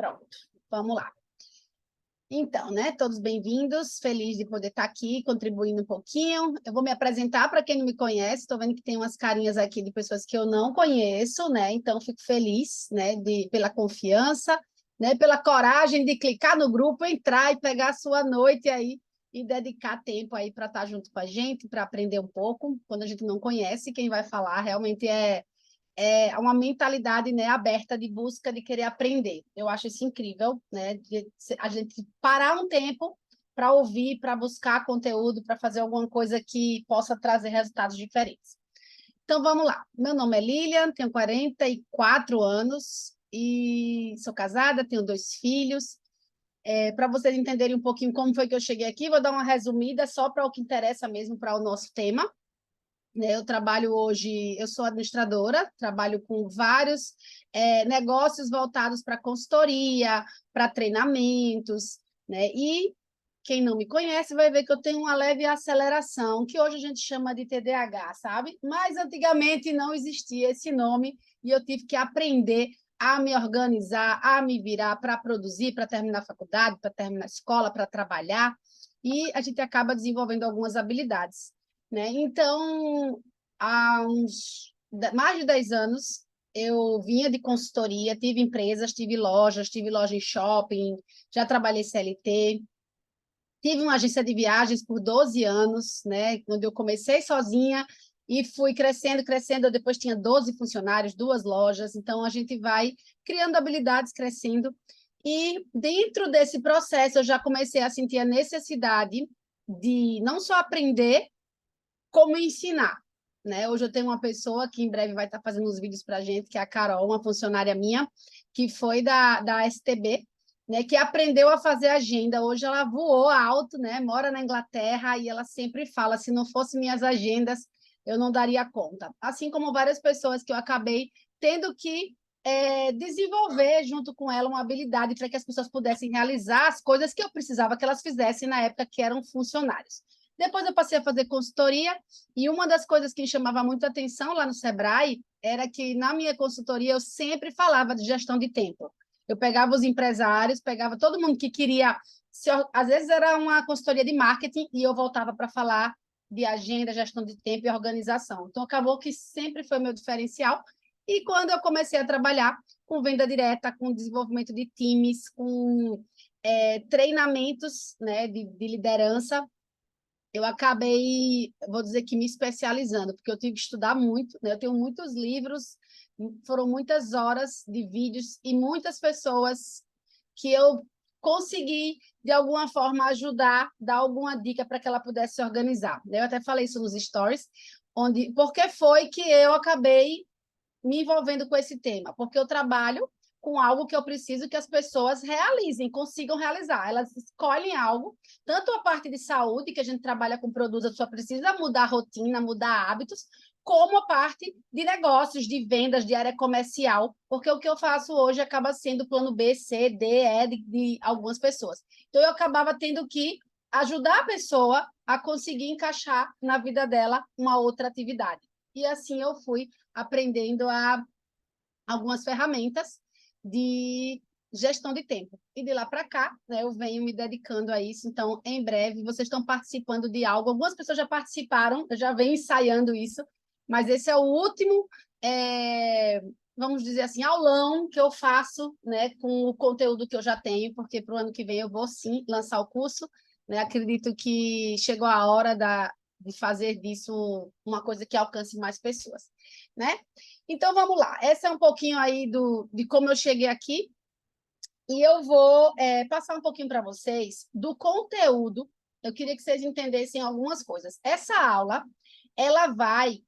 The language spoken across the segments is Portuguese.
Pronto, vamos lá. Então, né, todos bem-vindos, feliz de poder estar aqui, contribuindo um pouquinho. Eu vou me apresentar para quem não me conhece, estou vendo que tem umas carinhas aqui de pessoas que eu não conheço, né, então fico feliz, né, pela confiança, né, pela coragem de clicar no grupo, entrar e pegar a sua noite aí e dedicar tempo aí para estar junto com a gente, para aprender um pouco. Quando a gente não conhece, quem vai falar realmente é uma mentalidade, né, aberta de busca de querer aprender. Eu acho isso incrível, né, a gente parar um tempo para ouvir, para buscar conteúdo, para fazer alguma coisa que possa trazer resultados diferentes. Então, vamos lá. Meu nome é Lilian, tenho 44 anos e sou casada, tenho 2 filhos. Para vocês entenderem um pouquinho como foi que eu cheguei aqui, vou dar uma resumida só para o que interessa mesmo para o nosso tema. Eu trabalho hoje, eu sou administradora, trabalho com vários negócios voltados para consultoria, para treinamentos, né? E quem não me conhece vai ver que eu tenho uma leve aceleração, que hoje a gente chama de TDAH, sabe? Mas antigamente não existia esse nome e eu tive que aprender a me organizar, a me virar para produzir, para terminar a faculdade, para terminar a escola, para trabalhar, e a gente acaba desenvolvendo algumas habilidades, né? Então, há mais de 10 anos, eu vinha de consultoria, tive empresas, tive loja em shopping, já trabalhei CLT, tive uma agência de viagens por 12 anos, né? Quando eu comecei sozinha e fui crescendo, crescendo, eu depois tinha 12 funcionários, 2 lojas, então a gente vai criando habilidades, crescendo, e dentro desse processo eu já comecei a sentir a necessidade de não só aprender, como ensinar, né? Hoje eu tenho uma pessoa que em breve vai estar fazendo uns vídeos para a gente, que é a Carol, uma funcionária minha, que foi da STB, né? Que aprendeu a fazer agenda. Hoje ela voou alto, né? Mora na Inglaterra e ela sempre fala: se não fossem minhas agendas, eu não daria conta. Assim como várias pessoas que eu acabei tendo que desenvolver junto com ela uma habilidade para que as pessoas pudessem realizar as coisas que eu precisava que elas fizessem na época que eram funcionários. Depois eu passei a fazer consultoria, e uma das coisas que me chamava muito a atenção lá no Sebrae era que, na minha consultoria, eu sempre falava de gestão de tempo. Eu pegava os empresários, pegava todo mundo que queria... Às vezes era uma consultoria de marketing, e eu voltava para falar de agenda, gestão de tempo e organização. Então, acabou que sempre foi meu diferencial. E quando eu comecei a trabalhar com venda direta, com desenvolvimento de times, com treinamentos, né, de liderança, eu acabei, vou dizer que me especializando, porque eu tive que estudar muito, né? Eu tenho muitos livros, foram muitas horas de vídeos e muitas pessoas que eu consegui, de alguma forma, ajudar, dar alguma dica para que ela pudesse se organizar. Eu até falei isso nos stories, porque foi que eu acabei me envolvendo com esse tema, porque eu trabalho com algo que eu preciso que as pessoas realizem, consigam realizar. Elas escolhem algo, tanto a parte de saúde, que a gente trabalha com produtos, a pessoa precisa mudar a rotina, mudar hábitos, como a parte de negócios, de vendas, de área comercial, porque o que eu faço hoje acaba sendo plano B, C, D, E de algumas pessoas. Então, eu acabava tendo que ajudar a pessoa a conseguir encaixar na vida dela uma outra atividade. E assim eu fui aprendendo algumas ferramentas de gestão de tempo. E de lá para cá, né, eu venho me dedicando a isso. Então, em breve, vocês estão participando de algo. Algumas pessoas já participaram, eu já venho ensaiando isso, mas esse é o último, vamos dizer assim, aulão que eu faço, né, com o conteúdo que eu já tenho, porque para o ano que vem eu vou, sim, lançar o curso. Né? Acredito que chegou a hora de fazer disso uma coisa que alcance mais pessoas, né? Então, vamos lá. Essa é um pouquinho aí de como eu cheguei aqui, e eu vou passar um pouquinho para vocês do conteúdo. Eu queria que vocês entendessem algumas coisas. Essa aula, ela vai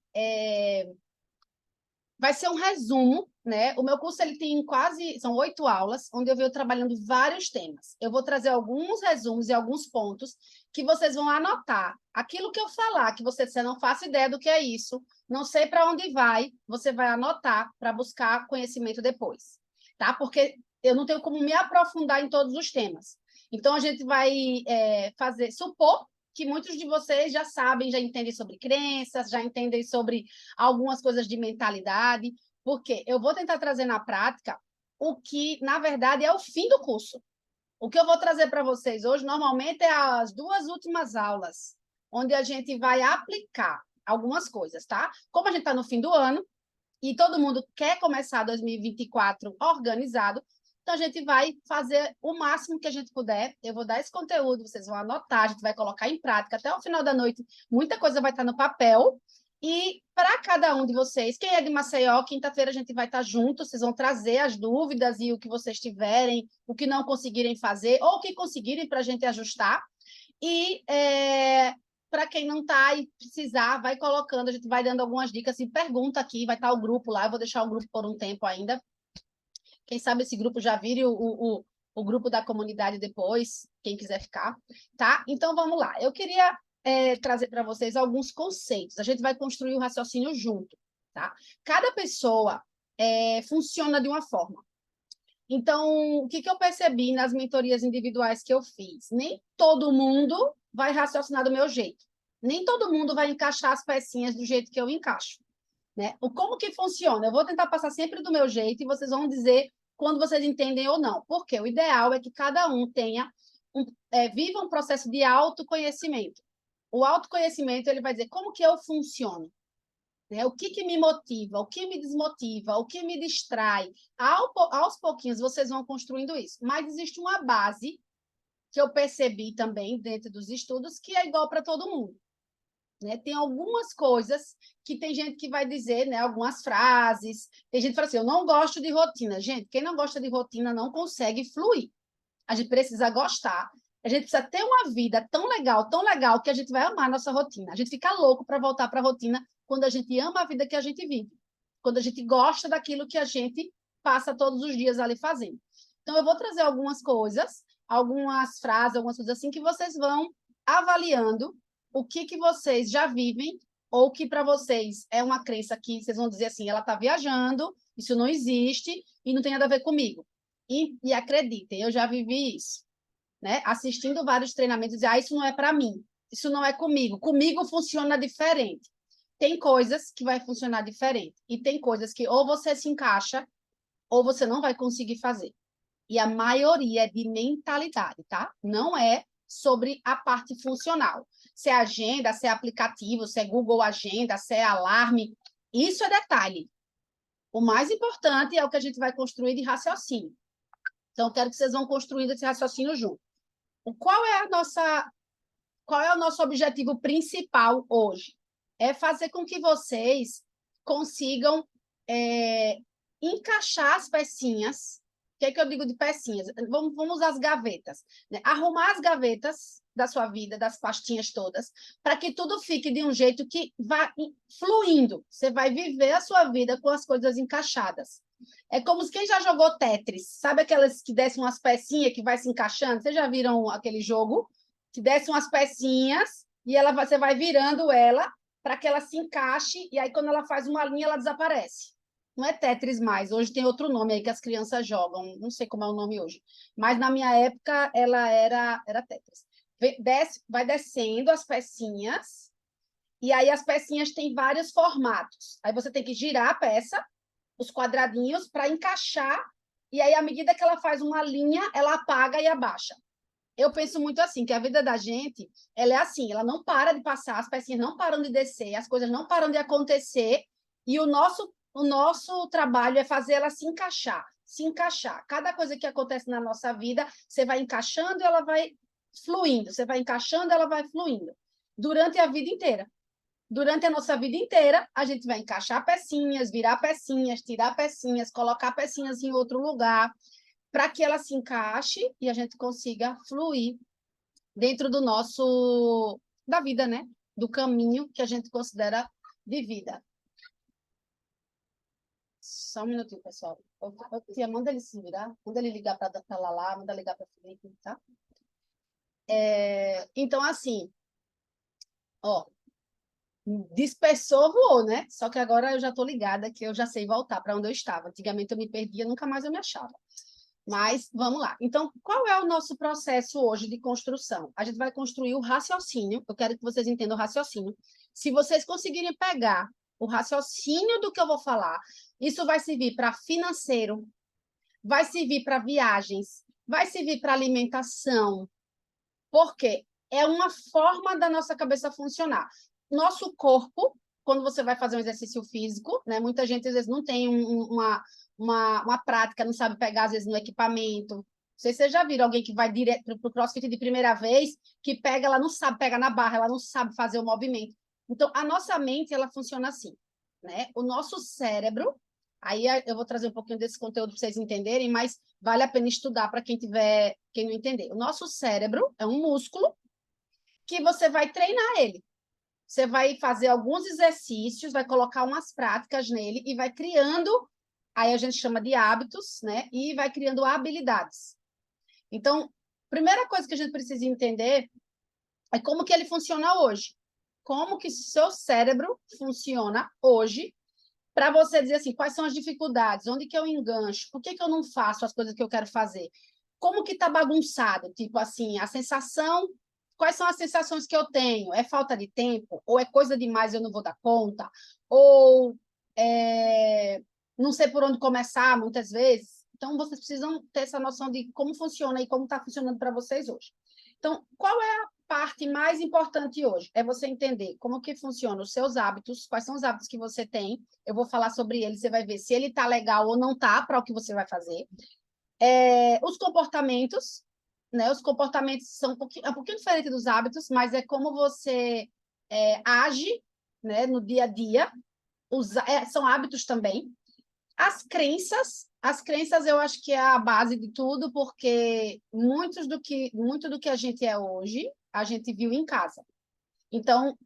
ser um resumo, né? O meu curso ele tem são 8 aulas, onde eu venho trabalhando vários temas. Eu vou trazer alguns resumos e alguns pontos que vocês vão anotar. Aquilo que eu falar, que você não faça ideia do que é isso, não sei para onde vai, você vai anotar para buscar conhecimento depois, tá? Porque eu não tenho como me aprofundar em todos os temas. Então, a gente vai supor que muitos de vocês já sabem, já entendem sobre crenças, já entendem sobre algumas coisas de mentalidade, porque eu vou tentar trazer na prática o que, na verdade, é o fim do curso. O que eu vou trazer para vocês hoje, normalmente, é as 2 últimas aulas, onde a gente vai aplicar algumas coisas, tá? Como a gente está no fim do ano, e todo mundo quer começar 2024 organizado, então a gente vai fazer o máximo que a gente puder. Eu vou dar esse conteúdo, vocês vão anotar, a gente vai colocar em prática até o final da noite. Muita coisa vai estar no papel. E para cada um de vocês, quem é de Maceió, quinta-feira a gente vai estar junto, vocês vão trazer as dúvidas e o que vocês tiverem, o que não conseguirem fazer, ou o que conseguirem para a gente ajustar. E para quem não está e precisar, vai colocando, a gente vai dando algumas dicas e pergunta aqui, vai estar o grupo lá, eu vou deixar o grupo por um tempo ainda. Quem sabe esse grupo já vire o grupo da comunidade depois, quem quiser ficar, tá? Então, vamos lá. Eu queria trazer para vocês alguns conceitos. A gente vai construir o raciocínio junto, tá? Cada pessoa funciona de uma forma. Então, o que eu percebi nas mentorias individuais que eu fiz? Nem todo mundo vai raciocinar do meu jeito. Nem todo mundo vai encaixar as pecinhas do jeito que eu encaixo. Né? Como que funciona? Eu vou tentar passar sempre do meu jeito e vocês vão dizer quando vocês entendem ou não. Porque o ideal é que cada um viva um processo de autoconhecimento. O autoconhecimento, ele vai dizer como que eu funciono. Né? O que me motiva, o que me desmotiva, o que me distrai. Aos pouquinhos vocês vão construindo isso. Mas existe uma base que eu percebi também dentro dos estudos que é igual para todo mundo. Né? Tem algumas coisas que tem gente que vai dizer, né? Algumas frases. Tem gente que fala assim, eu não gosto de rotina. Gente, quem não gosta de rotina não consegue fluir. A gente precisa gostar. A gente precisa ter uma vida tão legal, que a gente vai amar a nossa rotina. A gente fica louco para voltar para a rotina quando a gente ama a vida que a gente vive. Quando a gente gosta daquilo que a gente passa todos os dias ali fazendo. Então, eu vou trazer algumas coisas, algumas frases, algumas coisas assim, que vocês vão avaliando o que vocês já vivem ou que para vocês é uma crença que vocês vão dizer assim, ela está viajando, isso não existe e não tem nada a ver comigo. E acreditem, eu já vivi isso. Né? Assistindo vários treinamentos, dizer, isso não é para mim, isso não é comigo. Comigo funciona diferente. Tem coisas que vai funcionar diferente. E tem coisas que ou você se encaixa ou você não vai conseguir fazer. E a maioria é de mentalidade, tá? Não é sobre a parte funcional. Se é agenda, se é aplicativo, se é Google Agenda, se é alarme, isso é detalhe. O mais importante é o que a gente vai construir de raciocínio. Então, eu quero que vocês vão construindo esse raciocínio junto. Qual é o nosso objetivo principal hoje? É fazer com que vocês consigam encaixar as pecinhas. O que é que eu digo de pecinhas? Vamos às gavetas. Né? Arrumar as gavetas da sua vida, das pastinhas todas, para que tudo fique de um jeito que vá fluindo. Você vai viver a sua vida com as coisas encaixadas. É como quem já jogou Tetris, sabe aquelas que descem umas pecinhas que vai se encaixando? Vocês já viram aquele jogo? Que desce umas pecinhas e você vai virando ela para que ela se encaixe, e aí quando ela faz uma linha, ela desaparece. Não é Tetris mais, hoje tem outro nome aí que as crianças jogam, não sei como é o nome hoje, mas na minha época ela era Tetris. Vai descendo as pecinhas, e aí as pecinhas têm vários formatos. Aí você tem que girar a peça, os quadradinhos, para encaixar, e aí, à medida que ela faz uma linha, ela apaga e abaixa. Eu penso muito assim, que a vida da gente, ela é assim, ela não para de passar, as pecinhas não param de descer, as coisas não param de acontecer, e o nosso trabalho é fazer ela se encaixar, se encaixar. Cada coisa que acontece na nossa vida, você vai encaixando e ela vai fluindo, você vai encaixando e ela vai fluindo, durante a vida inteira. Durante a nossa vida inteira, a gente vai encaixar pecinhas, virar pecinhas, tirar pecinhas, colocar pecinhas em outro lugar, para que ela se encaixe e a gente consiga fluir dentro da vida, né? Do caminho que a gente considera de vida. Só um minutinho, pessoal. Tia, manda ele se virar, manda ele ligar para a Lala, manda ligar para o Felipe, tá? Então, assim, ó, dispersou, voou, né? Só que agora eu já estou ligada, que eu já sei voltar para onde eu estava. Antigamente eu me perdia, nunca mais eu me achava. Mas vamos lá. Então, qual é o nosso processo hoje de construção? A gente vai construir o raciocínio. Eu quero que vocês entendam o raciocínio. Se vocês conseguirem pegar o raciocínio do que eu vou falar, isso vai servir para financeiro, vai servir para viagens, vai servir para alimentação, porque é uma forma da nossa cabeça funcionar. Nosso corpo, quando você vai fazer um exercício físico, né, muita gente às vezes não tem uma prática, não sabe pegar às vezes no equipamento. Não sei se vocês já viram alguém que vai direto para o CrossFit de primeira vez, que pega, ela não sabe pegar na barra, ela não sabe fazer o movimento. Então, a nossa mente, ela funciona assim, né? O nosso cérebro, aí eu vou trazer um pouquinho desse conteúdo para vocês entenderem, mas vale a pena estudar para quem não entender. O nosso cérebro é um músculo que você vai treinar ele. Você vai fazer alguns exercícios, vai colocar umas práticas nele e vai criando, aí a gente chama de hábitos, né? E vai criando habilidades. Então, primeira coisa que a gente precisa entender é como que ele funciona hoje. Como que seu cérebro funciona hoje para você dizer assim, quais são as dificuldades, onde que eu engancho, por que que eu não faço as coisas que eu quero fazer? Como que está bagunçado? Tipo assim, a sensação, quais são as sensações que eu tenho? É falta de tempo? Ou é coisa demais e eu não vou dar conta? Ou não sei por onde começar, muitas vezes? Então, vocês precisam ter essa noção de como funciona e como está funcionando para vocês hoje. Então, qual é a parte mais importante hoje? É você entender como que funcionam os seus hábitos, quais são os hábitos que você tem. Eu vou falar sobre ele, você vai ver se ele está legal ou não está para o que você vai fazer. Os comportamentos, né? Os comportamentos são um pouquinho diferente dos hábitos, mas é como você age, né, no dia a dia. São hábitos também. As crenças eu acho que é a base de tudo, porque muito do que a gente é hoje, a gente viu em casa. Então,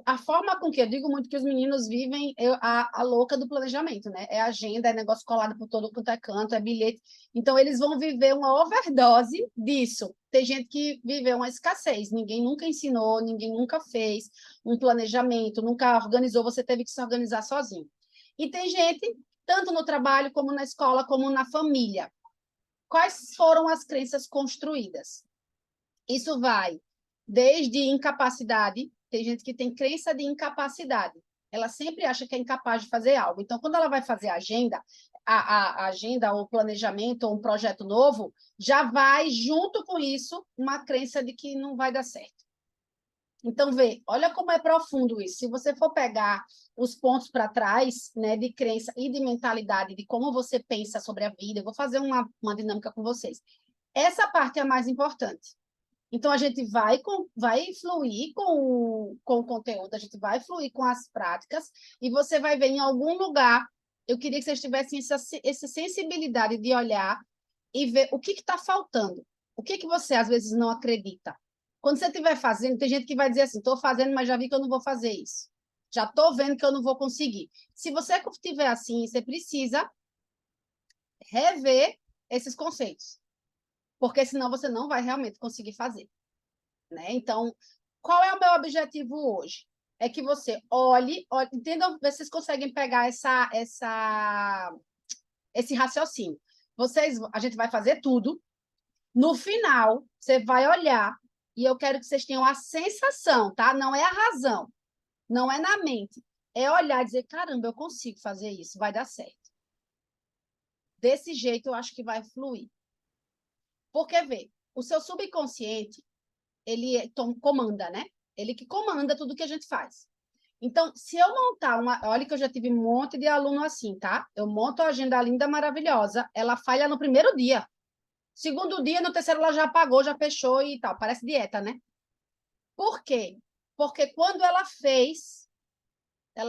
a forma com que eu digo muito que os meninos vivem a louca do planejamento, né? É agenda, é negócio colado por todo quanto é canto, é bilhete. Então, eles vão viver uma overdose disso. Tem gente que viveu uma escassez, ninguém nunca ensinou, ninguém nunca fez um planejamento, nunca organizou, você teve que se organizar sozinho. E tem gente, tanto no trabalho, como na escola, como na família. Quais foram as crenças construídas? Isso vai desde incapacidade, tem gente que tem crença de incapacidade. Ela sempre acha que é incapaz de fazer algo. Então, quando ela vai fazer a agenda, a agenda, ou planejamento, ou um projeto novo, já vai, junto com isso, uma crença de que não vai dar certo. Então, vê, olha como é profundo isso. Se você for pegar os pontos para trás, né, de crença e de mentalidade, de como você pensa sobre a vida, eu vou fazer uma dinâmica com vocês. Essa parte é a mais importante. Então, a gente vai fluir com o conteúdo, a gente vai fluir com as práticas, e você vai ver em algum lugar, eu queria que vocês tivessem essa sensibilidade de olhar e ver o que está faltando. O que você, às vezes, não acredita. Quando você estiver fazendo, tem gente que vai dizer assim, estou fazendo, mas já vi que eu não vou fazer isso. Já estou vendo que eu não vou conseguir. Se você estiver assim, você precisa rever esses conceitos, porque senão você não vai realmente conseguir fazer. Né? Então, qual é o meu objetivo hoje? É que você olhe, entendam, vocês conseguem pegar esse raciocínio. A gente vai fazer tudo, no final, você vai olhar, e eu quero que vocês tenham a sensação, tá? Não é a razão, não é na mente, é olhar e dizer, caramba, eu consigo fazer isso, vai dar certo. Desse jeito, eu acho que vai fluir. Porque, vê, o seu subconsciente, ele comanda, né? Ele que comanda tudo que a gente faz. Então, se eu montar Olha que eu já tive um monte de aluno assim, tá? Eu monto a agenda linda, maravilhosa, ela falha no primeiro dia. Segundo dia, no terceiro ela já apagou, já fechou e tal. Parece dieta, né? Por quê? Porque quando ela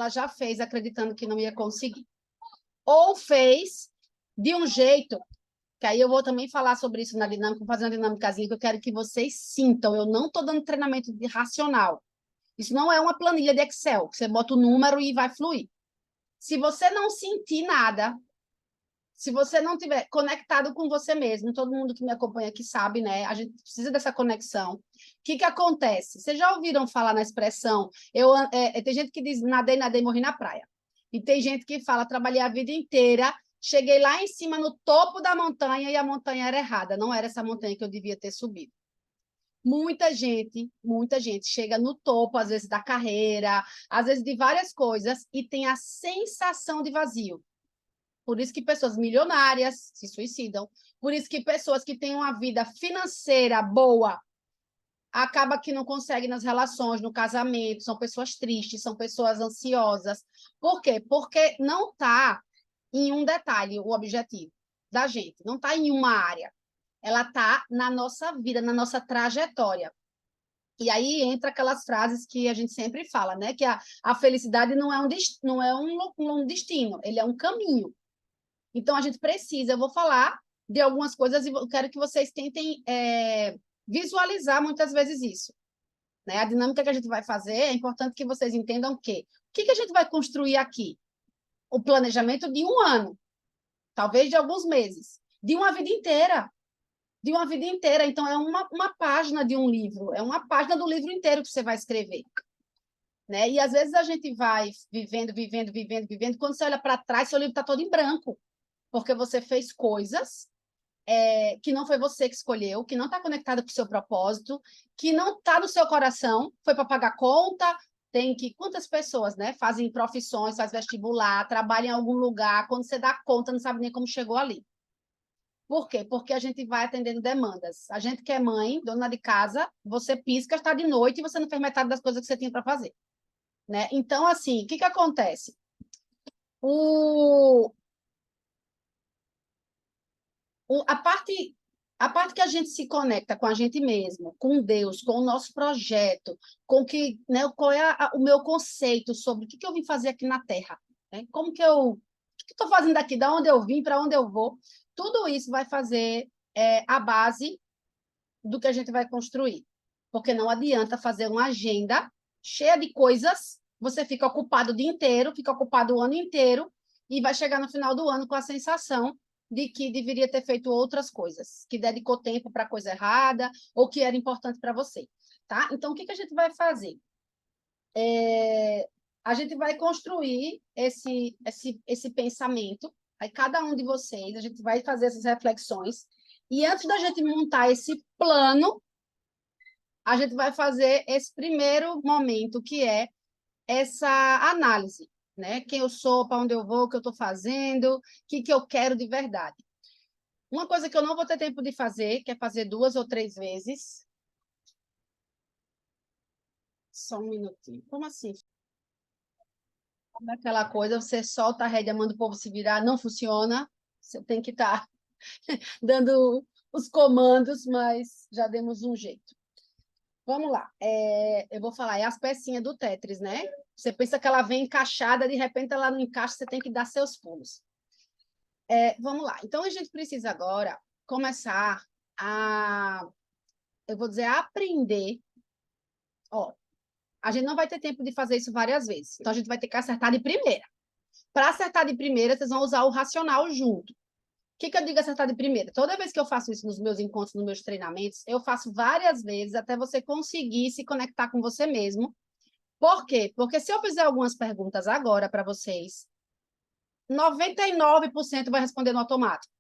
já fez acreditando que não ia conseguir. Ou fez de um jeito, que aí eu vou também falar sobre isso na dinâmica, vou fazer uma dinâmicazinha que eu quero que vocês sintam. Eu não estou dando treinamento de racional. Isso não é uma planilha de Excel, que você bota o número e vai fluir. Se você não sentir nada, se você não tiver conectado com você mesmo, todo mundo que me acompanha aqui sabe, né? A gente precisa dessa conexão. O que acontece? Vocês já ouviram falar na expressão? Tem gente que diz, nadei, morri na praia. E tem gente que fala, trabalhei a vida inteira, cheguei lá em cima, no topo da montanha, e a montanha era errada. Não era essa montanha que eu devia ter subido. Muita gente chega no topo, às vezes, da carreira, às vezes de várias coisas, e tem a sensação de vazio. Por isso que pessoas milionárias se suicidam. Por isso que pessoas que têm uma vida financeira boa acaba que não conseguem nas relações, no casamento, são pessoas tristes, são pessoas ansiosas. Por quê? Porque não está em um detalhe o objetivo da gente, não está em uma área. Ela está na nossa vida, na nossa trajetória. E aí entra aquelas frases que a gente sempre fala, né? Que a felicidade não é um destino, ele é um caminho. Então, a gente precisa, eu vou falar de algumas coisas e eu quero que vocês tentem visualizar muitas vezes isso. Né? A dinâmica que a gente vai fazer, é importante que vocês entendam que a gente vai construir aqui? O planejamento de um ano, talvez de alguns meses, de uma vida inteira. De uma vida inteira. Então, é uma página de um livro, é uma página do livro inteiro que você vai escrever. Né? E, às vezes, a gente vai vivendo, vivendo, vivendo, vivendo. Quando você olha para trás, seu livro está todo em branco, porque você fez coisas que não foi você que escolheu, que não está conectada com o seu propósito, que não está no seu coração, foi para pagar conta, tem que... Quantas pessoas, né, fazem profissões, faz vestibular, trabalham em algum lugar, quando você dá conta, não sabe nem como chegou ali. Por quê? Porque a gente vai atendendo demandas. A gente que é mãe, dona de casa, você pisca, está de noite e você não fez metade das coisas que você tinha para fazer. Né? Então, assim, o que acontece? O, a parte que a gente se conecta com a gente mesmo, com Deus, com o nosso projeto, com que, né, qual é o meu conceito sobre o que eu vim fazer aqui na Terra, né? Como que o que estou fazendo aqui, da onde eu vim, para onde eu vou, tudo isso vai fazer a base do que a gente vai construir. Porque não adianta fazer uma agenda cheia de coisas, você fica ocupado o dia inteiro, fica ocupado o ano inteiro, e vai chegar no final do ano com a sensação de que deveria ter feito outras coisas, que dedicou tempo para coisa errada, ou que era importante para você. Tá? Então, o que a gente vai fazer? A gente vai construir esse pensamento, aí cada um de vocês, a gente vai fazer essas reflexões, e antes da gente montar esse plano, a gente vai fazer esse primeiro momento, que é essa análise, né? Quem eu sou, para onde eu vou, o que eu estou fazendo, o que eu quero de verdade. Uma coisa que eu não vou ter tempo de fazer, que é fazer 2 ou 3 vezes. Só um minutinho. Como assim? Daquela coisa, você solta a rédea, manda o povo se virar, não funciona. Você tem que estar dando os comandos, mas já demos um jeito. Vamos lá. Eu vou falar, é as pecinhas do Tetris, né? Você pensa que ela vem encaixada, de repente ela não encaixa, você tem que dar seus pulos. Vamos lá. Então, a gente precisa agora começar eu vou dizer, a aprender. Ó, a gente não vai ter tempo de fazer isso várias vezes. Então, a gente vai ter que acertar de primeira. Para acertar de primeira, vocês vão usar o racional junto. O que eu digo acertar de primeira? Toda vez que eu faço isso nos meus encontros, nos meus treinamentos, eu faço várias vezes até você conseguir se conectar com você mesmo. Por quê? Porque se eu fizer algumas perguntas agora para vocês, 99% vai responder no automático.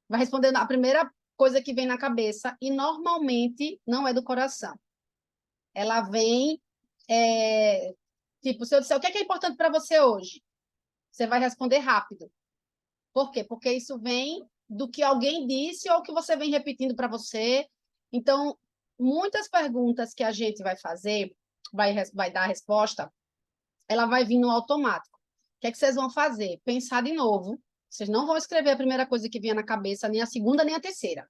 Vai responder a primeira coisa que vem na cabeça e normalmente não é do coração. Ela vem, tipo, se eu disser o que é importante para você hoje, você vai responder rápido. Por quê? Porque isso vem do que alguém disse ou que você vem repetindo para você. Então, muitas perguntas que a gente vai fazer, vai dar a resposta, ela vai vir no automático. O que é que vocês vão fazer? Pensar de novo. Vocês não vão escrever a primeira coisa que vinha na cabeça, nem a segunda, nem a terceira.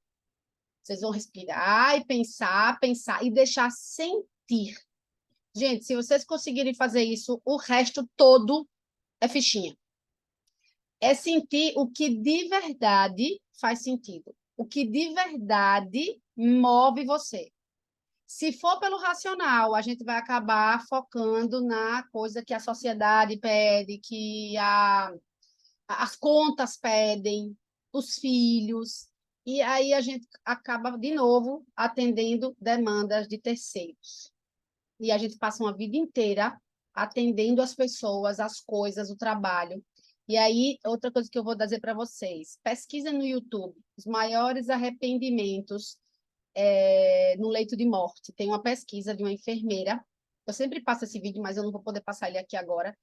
Vocês vão respirar e pensar, pensar e deixar sentir. Gente, se vocês conseguirem fazer isso, o resto todo é fichinha. É sentir o que de verdade faz sentido. O que de verdade move você. Se for pelo racional, a gente vai acabar focando na coisa que a sociedade pede, que as contas pedem, os filhos, e aí a gente acaba, de novo, atendendo demandas de terceiros. E a gente passa uma vida inteira atendendo as pessoas, as coisas, o trabalho. E aí, outra coisa que eu vou dizer para vocês, pesquisa no YouTube, os maiores arrependimentos no leito de morte. Tem uma pesquisa de uma enfermeira, eu sempre passo esse vídeo, mas eu não vou poder passar ele aqui agora,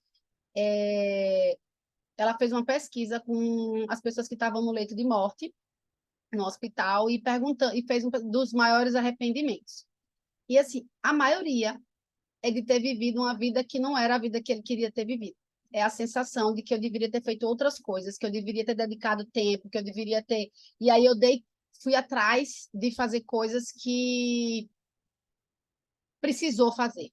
ela fez uma pesquisa com as pessoas que estavam no leito de morte, no hospital, e perguntando, e fez um dos maiores arrependimentos. E assim, a maioria é de ter vivido uma vida que não era a vida que ele queria ter vivido. É a sensação de que eu deveria ter feito outras coisas, que eu deveria ter dedicado tempo, que eu deveria ter. E aí fui atrás de fazer coisas que precisou fazer.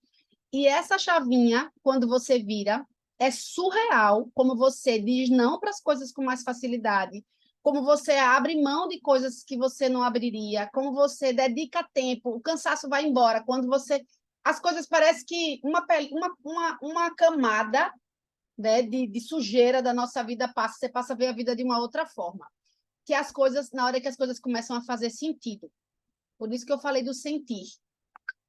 E essa chavinha, quando você vira, é surreal como você diz não para as coisas com mais facilidade, como você abre mão de coisas que você não abriria, como você dedica tempo, o cansaço vai embora, quando você... As coisas parecem que uma camada, né, de sujeira da nossa vida passa, você passa a ver a vida de uma outra forma. Que as coisas, na hora que as coisas começam a fazer sentido. Por isso que eu falei do sentir.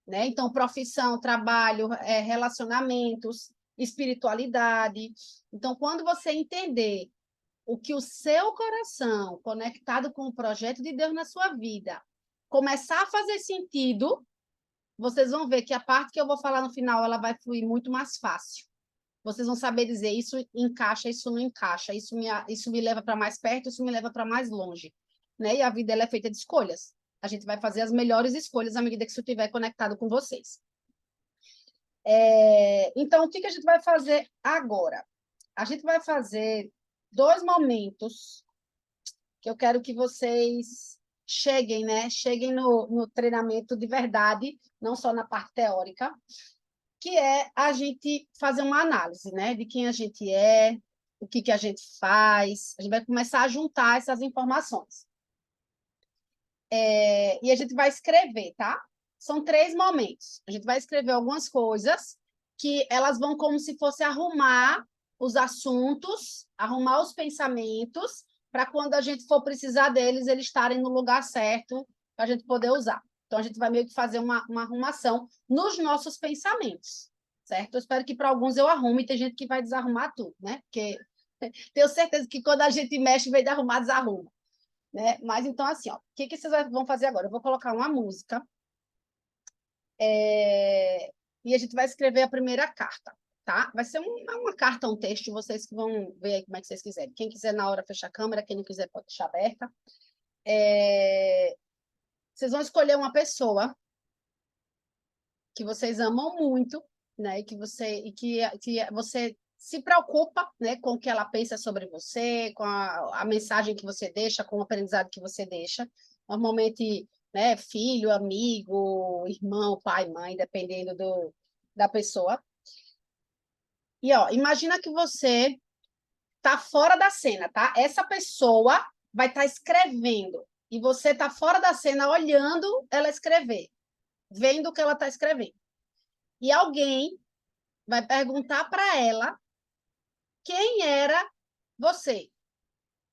Né? Então, profissão, trabalho, relacionamentos, espiritualidade. Então, quando você entender o que o seu coração, conectado com o projeto de Deus na sua vida, começar a fazer sentido, vocês vão ver que a parte que eu vou falar no final, ela vai fluir muito mais fácil. Vocês vão saber dizer, isso encaixa, isso não encaixa, isso me leva para mais perto, isso me leva para mais longe. Né? E a vida ela é feita de escolhas. A gente vai fazer as melhores escolhas à medida que isso estiver conectado com vocês. Então, o que a gente vai fazer agora? A gente vai fazer 2 momentos que eu quero que vocês cheguem, né? Cheguem no treinamento de verdade, não só na parte teórica, que é a gente fazer uma análise, né? De quem a gente é, o que a gente faz. A gente vai começar a juntar essas informações. E a gente vai escrever, tá? São 3 momentos. A gente vai escrever algumas coisas que elas vão como se fosse arrumar os assuntos, arrumar os pensamentos, para quando a gente for precisar deles, eles estarem no lugar certo para a gente poder usar. Então, a gente vai meio que fazer uma arrumação nos nossos pensamentos, certo? Eu espero que para alguns eu arrume, e tem gente que vai desarrumar tudo, né? Porque tenho certeza que quando a gente mexe, em vez de arrumar, desarruma. Né? Mas então, assim, ó, o que vocês vão fazer agora? Eu vou colocar uma música e a gente vai escrever a primeira carta, tá? Vai ser uma carta, um texto, vocês que vão ver aí como é que vocês quiserem. Quem quiser na hora fecha a câmera, quem não quiser pode deixar aberta. Vocês vão escolher uma pessoa que vocês amam muito, né? E que você se preocupa, né, com o que ela pensa sobre você, com a mensagem que você deixa, com o aprendizado que você deixa. Normalmente, né, filho, amigo, irmão, pai, mãe, dependendo da pessoa. E, ó, imagina que você tá fora da cena, tá? Essa pessoa vai estar escrevendo e você tá fora da cena olhando ela escrever, vendo o que ela está escrevendo. E alguém vai perguntar para ela quem era você.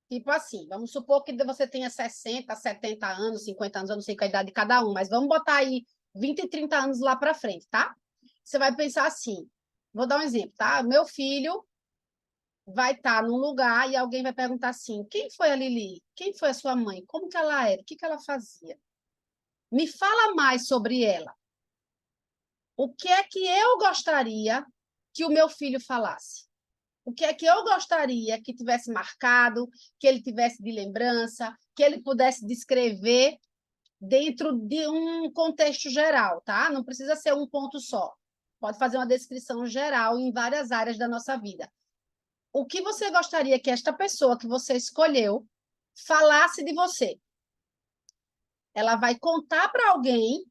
Tipo assim, vamos supor que você tenha 60, 70 anos, 50 anos, eu não sei qual a idade de cada um, mas vamos botar aí 20, 30 anos lá para frente, tá? Você vai pensar assim, vou dar um exemplo, tá? Meu filho vai estar num lugar e alguém vai perguntar assim, quem foi a Lili? Quem foi a sua mãe? Como que ela era? O que ela fazia? Me fala mais sobre ela. O que é que eu gostaria que o meu filho falasse? O que é que eu gostaria que tivesse marcado, que ele tivesse de lembrança, que ele pudesse descrever dentro de um contexto geral, tá? Não precisa ser um ponto só. Pode fazer uma descrição geral em várias áreas da nossa vida. O que você gostaria que esta pessoa que você escolheu falasse de você? Ela vai contar para alguém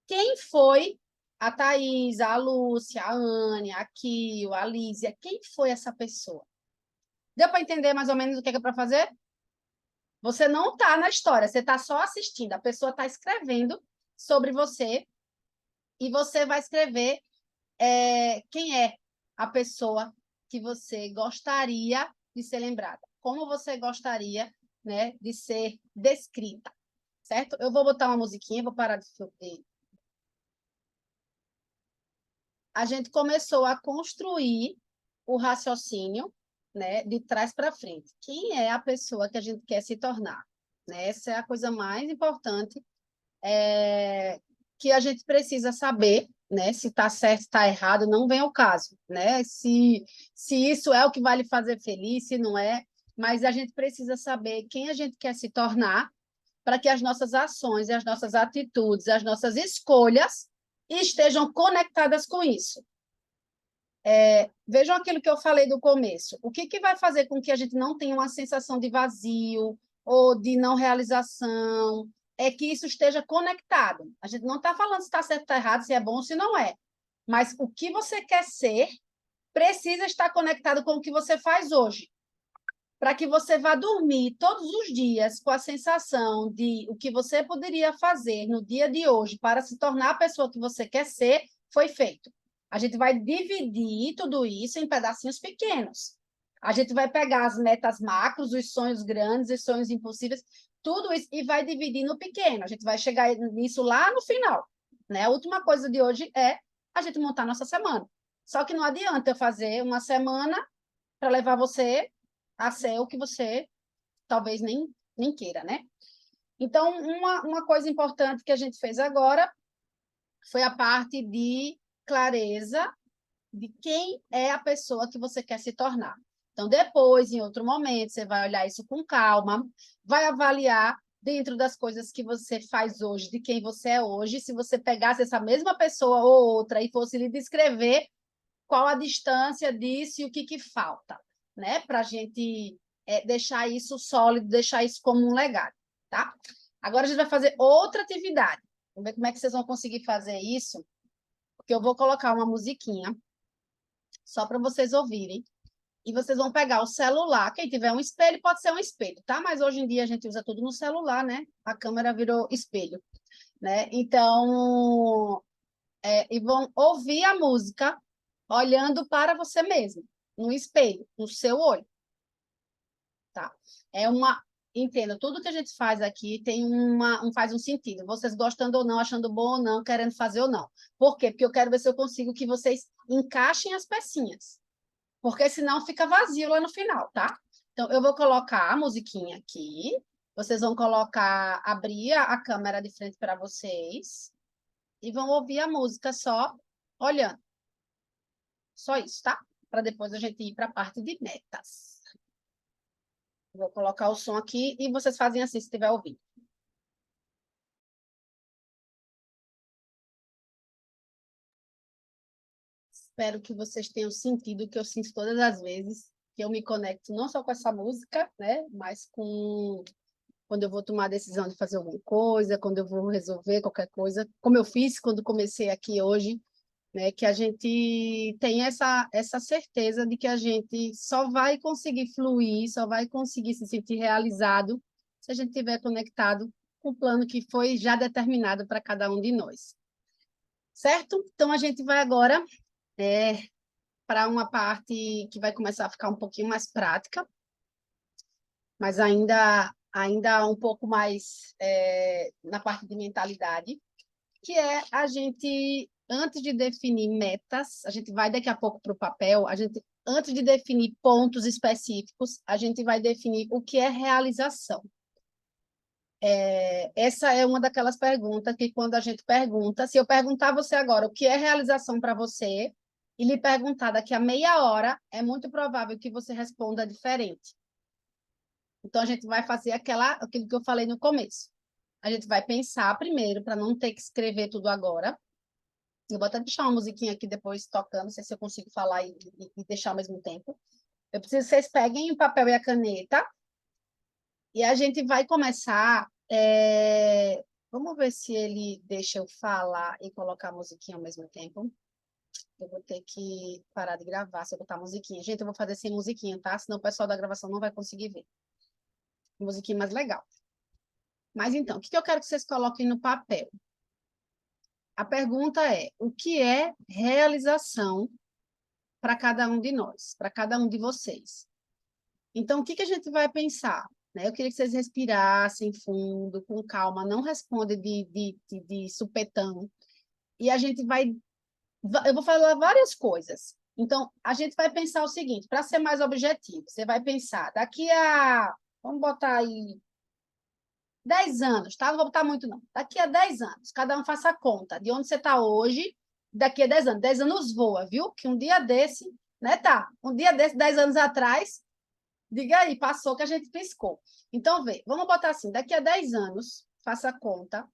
quem foi a Thaís, a Lúcia, a Anne, a Kio, a Lísia, quem foi essa pessoa? Deu para entender mais ou menos o que é para fazer? Você não está na história, você está só assistindo. A pessoa está escrevendo sobre você e você vai escrever quem é a pessoa que você gostaria de ser lembrada. Como você gostaria, né, de ser descrita, certo? Eu vou botar uma musiquinha, vou parar de... A gente começou a construir o raciocínio, né, de trás para frente. Quem é a pessoa que a gente quer se tornar? Né? Essa é a coisa mais importante que a gente precisa saber, né? Se está certo, se está errado, não vem ao caso, né? Se isso é o que vai lhe fazer feliz, se não é, mas a gente precisa saber quem a gente quer se tornar para que as nossas ações, as nossas atitudes, as nossas escolhas estejam conectadas com isso. Vejam aquilo que eu falei do começo. O que vai fazer com que a gente não tenha uma sensação de vazio ou de não realização? É que isso esteja conectado. A gente não está falando se está certo ou está errado, se é bom ou se não é. Mas o que você quer ser precisa estar conectado com o que você faz hoje. Para que você vá dormir todos os dias com a sensação de o que você poderia fazer no dia de hoje para se tornar a pessoa que você quer ser, foi feito. A gente vai dividir tudo isso em pedacinhos pequenos. A gente vai pegar as metas macros, os sonhos grandes, os sonhos impossíveis, tudo isso, e vai dividir no pequeno. A gente vai chegar nisso lá no final. Né? A última coisa de hoje é a gente montar nossa semana. Só que não adianta eu fazer uma semana para levar você a ser o que você talvez nem queira, né? Então, uma coisa importante que a gente fez agora foi a parte de clareza de quem é a pessoa que você quer se tornar. Então, depois, em outro momento, você vai olhar isso com calma, vai avaliar dentro das coisas que você faz hoje, de quem você é hoje, se você pegasse essa mesma pessoa ou outra e fosse lhe descrever qual a distância disso e o que falta, né? Para a gente deixar isso sólido, deixar isso como um legado, tá? Agora a gente vai fazer outra atividade. Vamos ver como é que vocês vão conseguir fazer isso, porque eu vou colocar uma musiquinha só para vocês ouvirem. E vocês vão pegar o celular. Quem tiver um espelho, pode ser um espelho, tá? Mas hoje em dia a gente usa tudo no celular, né? A câmera virou espelho, né? Então, e vão ouvir a música olhando para você mesmo, no espelho, no seu olho, tá? Entenda, tudo que a gente faz aqui faz um sentido. Vocês gostando ou não, achando bom ou não, querendo fazer ou não. Por quê? Porque eu quero ver se eu consigo que vocês encaixem as pecinhas. Porque senão fica vazio lá no final, tá? Então, eu vou colocar a musiquinha aqui. Vocês vão abrir a câmera de frente para vocês e vão ouvir a música só olhando. Só isso, tá? Para depois a gente ir para a parte de metas. Vou colocar o som aqui e vocês fazem assim, se estiver ouvindo. Espero que vocês tenham sentido o que eu sinto todas as vezes, que eu me conecto não só com essa música, né, mas com quando eu vou tomar a decisão de fazer alguma coisa, quando eu vou resolver qualquer coisa, como eu fiz quando comecei aqui hoje, né, que a gente tem essa certeza de que a gente só vai conseguir fluir, só vai conseguir se sentir realizado se a gente estiver conectado com o plano que foi já determinado para cada um de nós. Certo? Então, a gente vai agora para uma parte que vai começar a ficar um pouquinho mais prática, mas ainda um pouco mais na parte de mentalidade, que é a gente, antes de definir metas, a gente vai daqui a pouco para o papel, antes de definir pontos específicos, a gente vai definir o que é realização. Essa é uma daquelas perguntas que, quando a gente pergunta, se eu perguntar a você agora o que é realização para você, e lhe perguntar daqui a meia hora, é muito provável que você responda diferente. Então, a gente vai fazer aquilo que eu falei no começo. A gente vai pensar primeiro, para não ter que escrever tudo agora. Eu vou até deixar uma musiquinha aqui depois tocando, não sei se eu consigo falar e deixar ao mesmo tempo. Eu preciso que vocês peguem o papel e a caneta e a gente vai começar. Vamos ver se ele deixa eu falar e colocar a musiquinha ao mesmo tempo. Eu vou ter que parar de gravar se eu botar musiquinha. Gente, eu vou fazer sem musiquinha, tá? Senão o pessoal da gravação não vai conseguir ver. Musiquinha mais legal. Mas então, o que eu quero que vocês coloquem no papel? A pergunta é: o que é realização para cada um de nós, para cada um de vocês? Então, o que a gente vai pensar? Né? Eu queria que vocês respirassem fundo, com calma, não responda de supetão. E a gente eu vou falar várias coisas. Então, a gente vai pensar o seguinte, para ser mais objetivo, você vai pensar, vamos botar aí 10 anos, tá? Não vou botar muito, não. Daqui a 10 anos, cada um faça a conta de onde você está hoje, daqui a 10 anos. 10 anos voa, viu? Que um dia desse, né, tá? Um dia desse, 10 anos atrás, diga aí, passou que a gente piscou. Então, vê, vamos botar assim, daqui a 10 anos, faça a conta,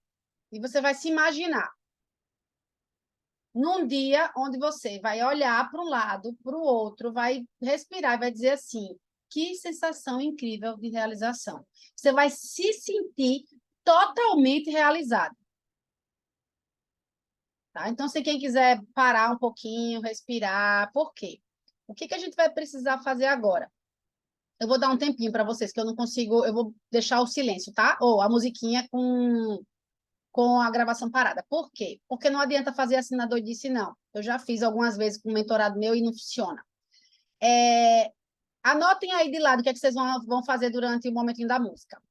e você vai se imaginar num dia onde você vai olhar para um lado, para o outro, vai respirar e vai dizer assim: que sensação incrível de realização. Você vai se sentir totalmente realizado. Tá? Então, se quem quiser parar um pouquinho, respirar, por quê? O que a gente vai precisar fazer agora? Eu vou dar um tempinho para vocês, que eu não consigo, eu vou deixar o silêncio, tá? Ou a musiquinha com a gravação parada. Por quê? Porque não adianta fazer assim na doidice, não. Eu já fiz algumas vezes com um mentorado meu e não funciona. Anotem aí de lado o que é que vocês vão fazer durante o momentinho da música.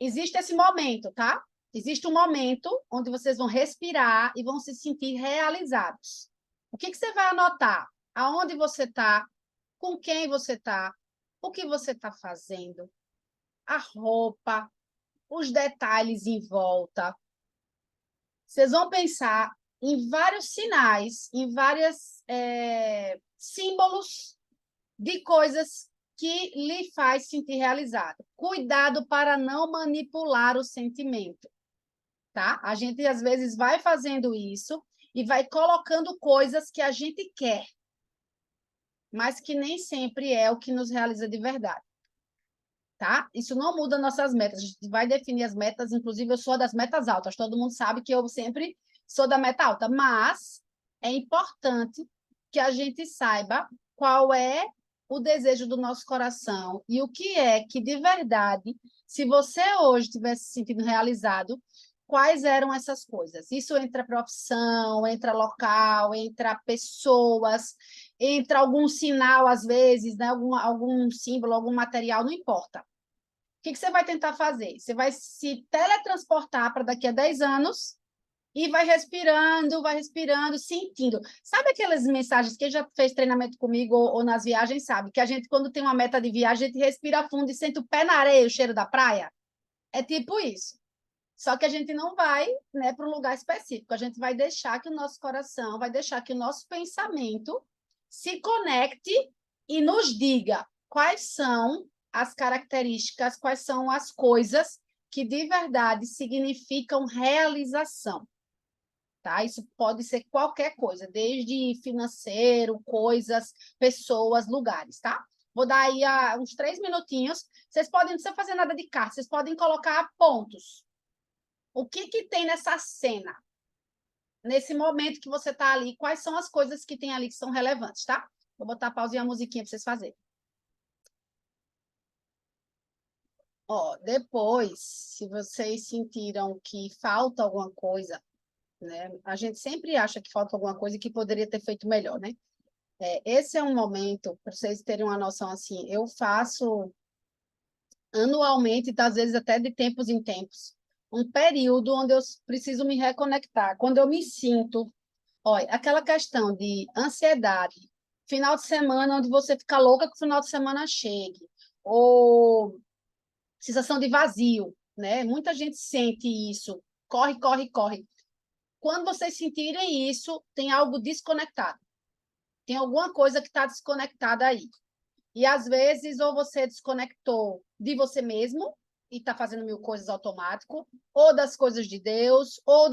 Existe esse momento, tá? Existe um momento onde vocês vão respirar e vão se sentir realizados. O que você vai anotar? Aonde você está, com quem você está, o que você está fazendo, a roupa, os detalhes em volta. Vocês vão pensar em vários sinais, em vários símbolos de coisas que lhe faz sentir realizado. Cuidado para não manipular o sentimento, tá? A gente, às vezes, vai fazendo isso e vai colocando coisas que a gente quer, mas que nem sempre é o que nos realiza de verdade, tá? Isso não muda nossas metas. A gente vai definir as metas, inclusive eu sou das metas altas. Todo mundo sabe que eu sempre sou da meta alta, mas é importante que a gente saiba qual é o desejo do nosso coração e o que é que, de verdade, se você hoje tivesse se sentindo realizado, quais eram essas coisas? Isso entra profissão, entra local, entra pessoas, entra algum sinal, às vezes, né? Algum símbolo, algum material, não importa. O que você vai tentar fazer? Você vai se teletransportar para daqui a 10 anos e vai respirando, sentindo. Sabe aquelas mensagens que já fez treinamento comigo ou nas viagens, sabe? Que a gente, quando tem uma meta de viagem, a gente respira fundo e sente o pé na areia, o cheiro da praia? É tipo isso. Só que a gente não vai, né, para um lugar específico. A gente vai deixar que o nosso coração, vai deixar que o nosso pensamento se conecte e nos diga quais são as características, quais são as coisas que de verdade significam realização. Tá? Isso pode ser qualquer coisa, desde financeiro, coisas, pessoas, lugares, tá? Vou dar aí uns 3 minutinhos. Vocês podem, não precisa fazer nada de carta, vocês podem colocar pontos. O que tem nessa cena? Nesse momento que você está ali, quais são as coisas que tem ali que são relevantes, tá? Vou botar pausa e a musiquinha para vocês fazerem. Ó, depois, se vocês sentiram que falta alguma coisa, né? A gente sempre acha que falta alguma coisa e que poderia ter feito melhor, né? Esse é um momento, para vocês terem uma noção assim, eu faço anualmente, às vezes até de tempos em tempos, um período onde eu preciso me reconectar. Quando eu me sinto, olha, aquela questão de ansiedade, final de semana onde você fica louca que o final de semana chegue, ou sensação de vazio, né? Muita gente sente isso, corre, corre, corre. Quando vocês sentirem isso, tem algo desconectado. Tem alguma coisa que está desconectada aí. E às vezes, ou você desconectou de você mesmo e está fazendo mil coisas automático, ou das coisas de Deus, ou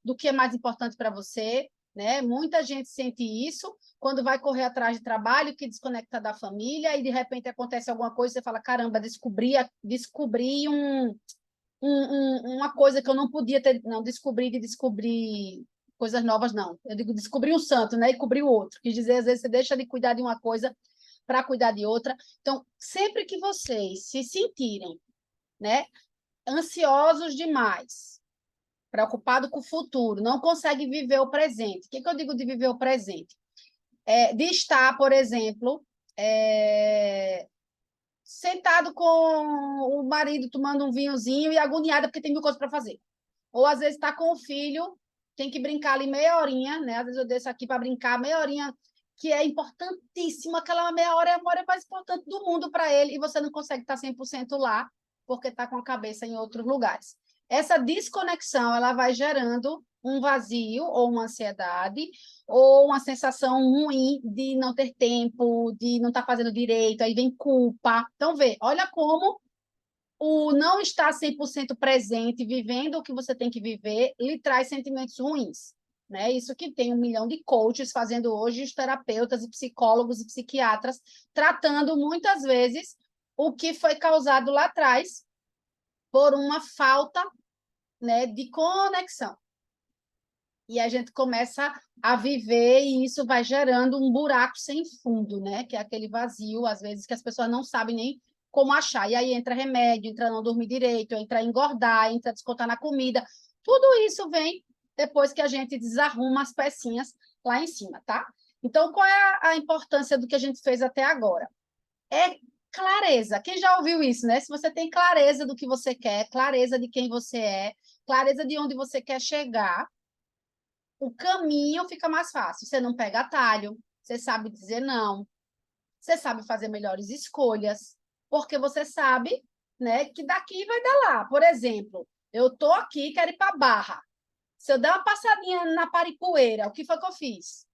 do que é mais importante para você, né? Muita gente sente isso quando vai correr atrás de trabalho, que desconecta da família, e de repente acontece alguma coisa, você fala, caramba, descobri uma coisa que eu não podia ter, não, descobrir coisas novas, não. Eu digo, descobri um santo, né? E cobri o outro. Quis dizer, às vezes você deixa de cuidar de uma coisa para cuidar de outra. Então, sempre que vocês se sentirem, né, ansiosos demais, preocupados com o futuro, não conseguem viver o presente. O que eu digo de viver o presente? De estar, por exemplo, sentado com o marido tomando um vinhozinho e agoniada porque tem mil coisas para fazer. Ou às vezes está com o filho, tem que brincar ali meia horinha, né? Às vezes eu desço aqui para brincar meia horinha, que é importantíssima, aquela meia hora é a hora mais importante do mundo para ele, e você não consegue estar 100% lá, porque está com a cabeça em outros lugares. Essa desconexão, ela vai gerando um vazio ou uma ansiedade ou uma sensação ruim de não ter tempo, de não estar fazendo direito, aí vem culpa. Então, olha como o não estar 100% presente, vivendo o que você tem que viver, lhe traz sentimentos ruins. Né? Isso que tem 1 milhão de coaches fazendo hoje, os terapeutas e psicólogos e psiquiatras, tratando muitas vezes o que foi causado lá atrás por uma falta, né, de conexão. E a gente começa a viver e isso vai gerando um buraco sem fundo, né? Que é aquele vazio, às vezes, que as pessoas não sabem nem como achar. E aí entra remédio, entra não dormir direito, entra engordar, entra descontar na comida. Tudo isso vem depois que a gente desarruma as pecinhas lá em cima, tá? Então, qual é a importância do que a gente fez até agora? É clareza. Quem já ouviu isso, né? Se você tem clareza do que você quer, clareza de quem você é, clareza de onde você quer chegar, o caminho fica mais fácil. Você não pega atalho, você sabe dizer não, você sabe fazer melhores escolhas, porque você sabe, né, que daqui vai dar lá. Por exemplo, eu estou aqui, quero ir para a Barra. Se eu der uma passadinha na Paripueira, o que foi que eu fiz?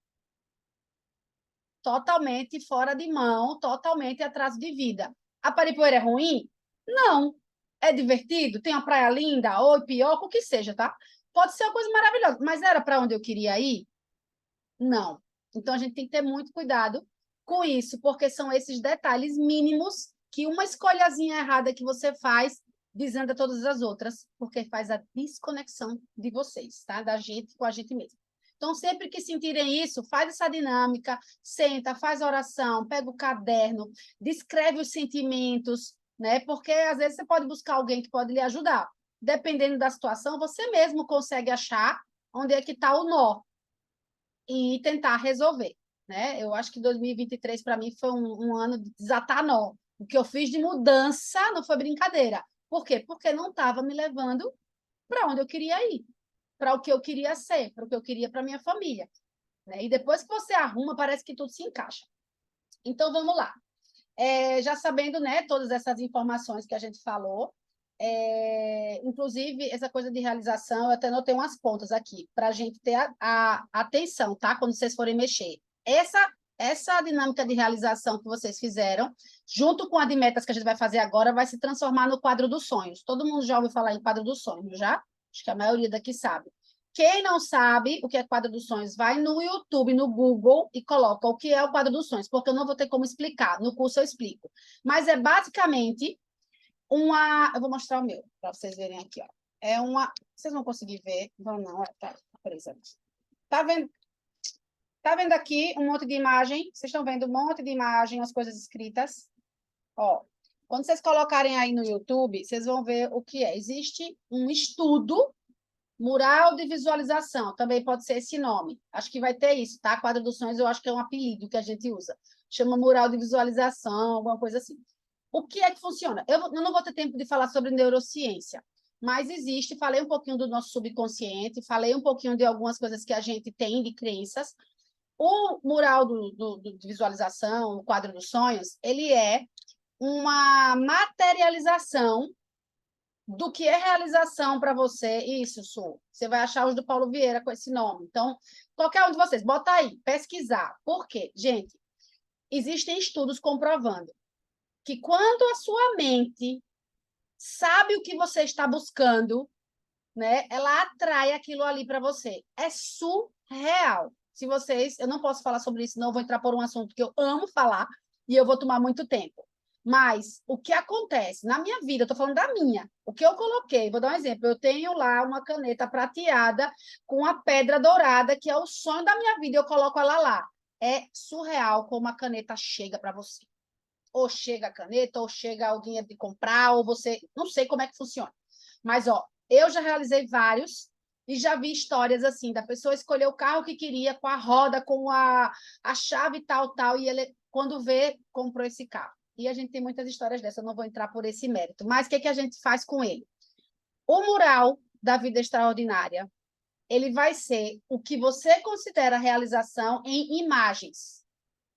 Totalmente fora de mão, totalmente atraso de vida. A Paripueira é ruim? Não. É divertido? Tem uma praia linda? Ou pior, o que seja, tá? Pode ser uma coisa maravilhosa, mas era para onde eu queria ir? Não. Então, a gente tem que ter muito cuidado com isso, porque são esses detalhes mínimos que uma escolhazinha errada que você faz desanda todas as outras, porque faz a desconexão de vocês, tá? Da gente com a gente mesmo. Então, sempre que sentirem isso, faz essa dinâmica, senta, faz oração, pega o caderno, descreve os sentimentos, né? Porque às vezes você pode buscar alguém que pode lhe ajudar. Dependendo da situação, você mesmo consegue achar onde é que está o nó e tentar resolver, né? Eu acho que 2023 para mim foi um ano de desatar nó. O que eu fiz de mudança não foi brincadeira. Por quê? Porque não estava me levando para onde eu queria ir, para o que eu queria ser, para o que eu queria para minha família, né? E depois que você arruma, parece que tudo se encaixa. Então vamos lá. Já sabendo, né, todas essas informações que a gente falou, inclusive essa coisa de realização, eu até notei umas pontas aqui, para a gente ter a atenção, tá? Quando vocês forem mexer. Essa dinâmica de realização que vocês fizeram, junto com a de metas que a gente vai fazer agora, vai se transformar no quadro dos sonhos. Todo mundo já ouviu falar em quadro dos sonhos, já? Acho que a maioria daqui sabe. Quem não sabe o que é quadro dos sonhos, vai no YouTube, no Google e coloca o que é o quadro dos sonhos, porque eu não vou ter como explicar. No curso eu explico. Mas é basicamente uma... Eu vou mostrar o meu, para vocês verem aqui. Ó. É uma... Vocês vão conseguir ver? Não, tá presa aqui. Tá vendo aqui um monte de imagem? Vocês estão vendo um monte de imagem, as coisas escritas? Ó, quando vocês colocarem aí no YouTube, vocês vão ver o que é. Existe um estudo, mural de visualização, também pode ser esse nome. Acho que vai ter isso, tá? Quadro dos sonhos, eu acho que é um apelido que a gente usa. Chama mural de visualização, alguma coisa assim. O que é que funciona? Eu não vou ter tempo de falar sobre neurociência, mas existe, falei um pouquinho do nosso subconsciente, falei um pouquinho de algumas coisas que a gente tem de crenças. O mural de visualização, o quadro dos sonhos, ele é uma materialização do que é realização para você. Isso, Su. Você vai achar os do Paulo Vieira com esse nome. Então, qualquer um de vocês, bota aí, pesquisar. Por quê? Gente, existem estudos comprovando que quando a sua mente sabe o que você está buscando, né, ela atrai aquilo ali para você. É surreal. Se vocês, eu não posso falar sobre isso, não vou entrar por um assunto que eu amo falar e eu vou tomar muito tempo. Mas o que acontece na minha vida, eu estou falando da minha, o que eu coloquei, vou dar um exemplo, eu tenho lá uma caneta prateada com a pedra dourada, que é o sonho da minha vida, eu coloco ela lá. É surreal como a caneta chega para você. Ou chega a caneta, ou chega alguém de comprar, ou você, não sei como é que funciona. Mas, ó, eu já realizei vários e já vi histórias assim, da pessoa escolher o carro que queria, com a roda, com a chave tal, e ele, quando vê, comprou esse carro. E a gente tem muitas histórias dessas, eu não vou entrar por esse mérito. Mas o que, que a gente faz com ele? O mural da vida extraordinária, ele vai ser o que você considera realização em imagens.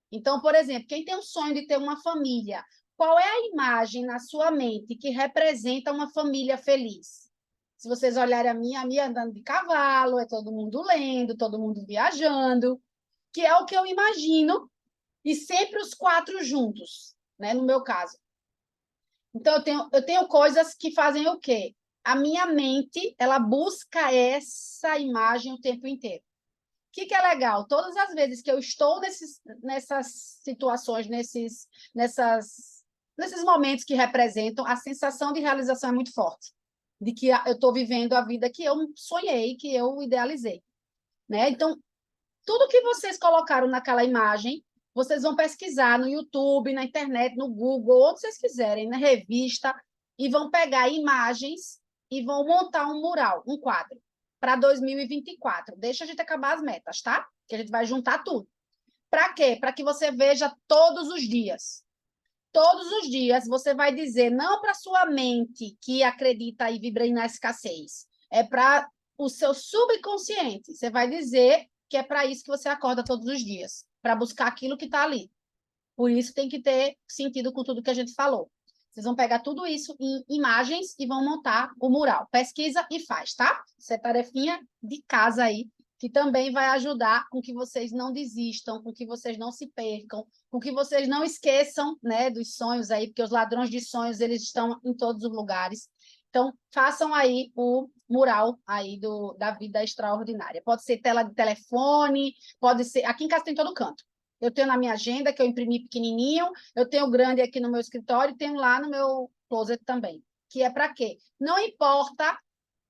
Então, por exemplo, quem tem o sonho de ter uma família, qual é a imagem na sua mente que representa uma família feliz? Se vocês olharem a minha andando de cavalo, é todo mundo lendo, todo mundo viajando, que é o que eu imagino, e sempre os 4 juntos, né, no meu caso. Então, eu tenho coisas que fazem o quê? A minha mente, ela busca essa imagem o tempo inteiro. O que é legal? Todas as vezes que eu estou nessas situações, nesses momentos que representam, a sensação de realização é muito forte, de que eu estou vivendo a vida que eu sonhei, que eu idealizei, né? Então, tudo que vocês colocaram naquela imagem, vocês vão pesquisar no YouTube, na internet, no Google, onde vocês quiserem, na revista, e vão pegar imagens e vão montar um mural, um quadro, para 2024. Deixa a gente acabar as metas, tá? Que a gente vai juntar tudo. Para quê? Para que você veja todos os dias. Todos os dias você vai dizer, não para sua mente que acredita e vibra na escassez, é para o seu subconsciente. Você vai dizer que é para isso que você acorda todos os dias, para buscar aquilo que está ali. Por isso tem que ter sentido com tudo que a gente falou. Vocês vão pegar tudo isso em imagens e vão montar o mural. Pesquisa e faz, tá? Isso é tarefinha de casa aí, que também vai ajudar com que vocês não desistam, com que vocês não se percam, com que vocês não esqueçam, né, dos sonhos aí, porque os ladrões de sonhos, eles estão em todos os lugares. Então, façam aí o mural aí da vida extraordinária. Pode ser tela de telefone, pode ser... Aqui em casa tem todo canto. Eu tenho na minha agenda, que eu imprimi pequenininho, eu tenho grande aqui no meu escritório e tenho lá no meu closet também. Que é para quê? Não importa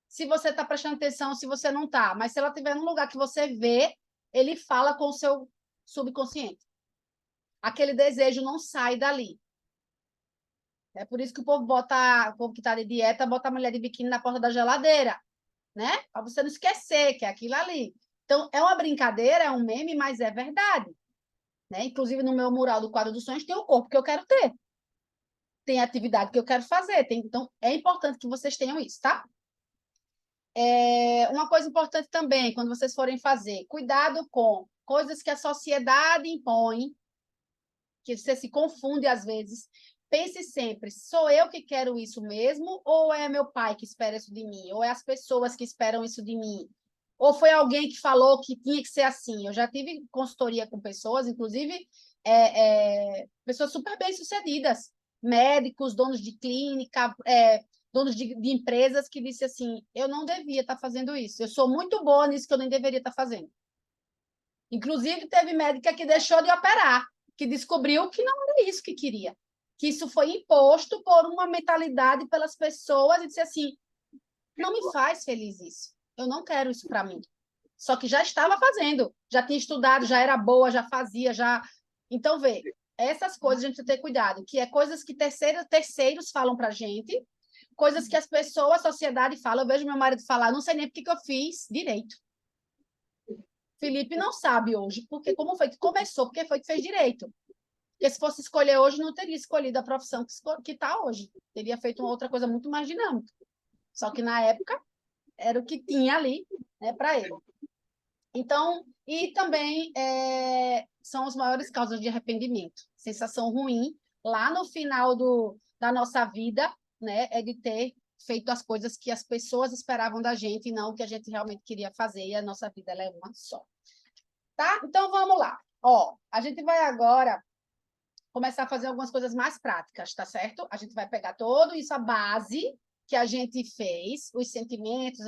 se você está prestando atenção, se você não está, mas se ela estiver num lugar que você vê, ele fala com o seu subconsciente. Aquele desejo não sai dali. É por isso que o povo que está de dieta, bota a mulher de biquíni na porta da geladeira, né? Para você não esquecer que é aquilo ali. Então, é uma brincadeira, é um meme, mas é verdade. Né? Inclusive, no meu mural do quadro dos sonhos tem o corpo que eu quero ter. Tem a atividade que eu quero fazer. Então, é importante que vocês tenham isso, tá? Uma coisa importante também, quando vocês forem fazer, cuidado com coisas que a sociedade impõe, que você se confunde às vezes. Pense sempre, sou eu que quero isso mesmo ou é meu pai que espera isso de mim? Ou é as pessoas que esperam isso de mim? Ou foi alguém que falou que tinha que ser assim? Eu já tive consultoria com pessoas, inclusive pessoas super bem-sucedidas, médicos, donos de clínica, donos de empresas que disse assim, eu não devia estar fazendo isso, eu sou muito boa nisso que eu nem deveria estar fazendo. Inclusive, teve médica que deixou de operar, que descobriu que não era isso que queria, que isso foi imposto por uma mentalidade pelas pessoas e disse assim, não me faz feliz isso, eu não quero isso para mim. Só que já estava fazendo, já tinha estudado, já era boa, já fazia, já... Então, vê, essas coisas a gente tem que ter cuidado, que é coisas que terceiros falam para a gente, coisas que as pessoas, a sociedade fala. Eu vejo meu marido falar, não sei nem porque que eu fiz direito. Felipe não sabe hoje, porque como foi que começou, porque foi que fez direito. Porque se fosse escolher hoje, não teria escolhido a profissão que está hoje. Teria feito uma outra coisa muito mais dinâmica. Só que na época era o que tinha ali, né, para ele. Então, e também são as maiores causas de arrependimento. Sensação ruim, lá no final da nossa vida, né, é de ter feito as coisas que as pessoas esperavam da gente e não o que a gente realmente queria fazer, e a nossa vida ela é uma só. Tá? Então, vamos lá. Ó, a gente vai agora começar a fazer algumas coisas mais práticas, tá certo? A gente vai pegar tudo isso, a base que a gente fez, os sentimentos,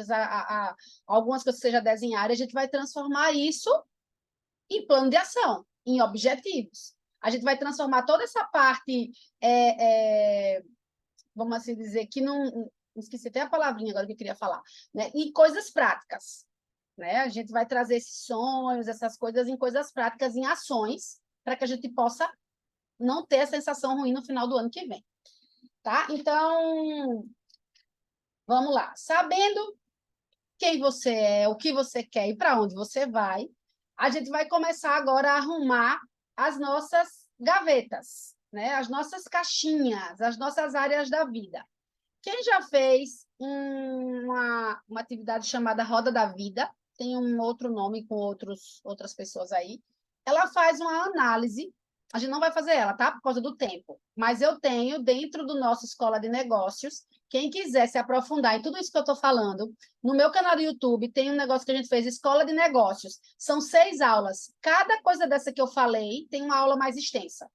algumas coisas que seja desenhar, a gente vai transformar isso em plano de ação, em objetivos. A gente vai transformar toda essa parte, vamos assim dizer, que não... Esqueci até a palavrinha agora que eu queria falar, né? Em coisas práticas. Né? A gente vai trazer esses sonhos, essas coisas em coisas práticas, em ações, para que a gente possa não ter a sensação ruim no final do ano que vem. Tá? Então, vamos lá. Sabendo quem você é, o que você quer e para onde você vai, a gente vai começar agora a arrumar as nossas gavetas, né? As nossas caixinhas, as nossas áreas da vida. Quem já fez uma atividade chamada Roda da Vida, tem um outro nome com outras pessoas aí, ela faz uma análise A gente não vai fazer ela, tá? Por causa do tempo. Mas eu tenho, dentro do nosso Escola de Negócios, quem quiser se aprofundar em tudo isso que eu estou falando, no meu canal do YouTube tem um negócio que a gente fez, Escola de Negócios. São 6 aulas. Cada coisa dessa que eu falei tem uma aula mais extensa.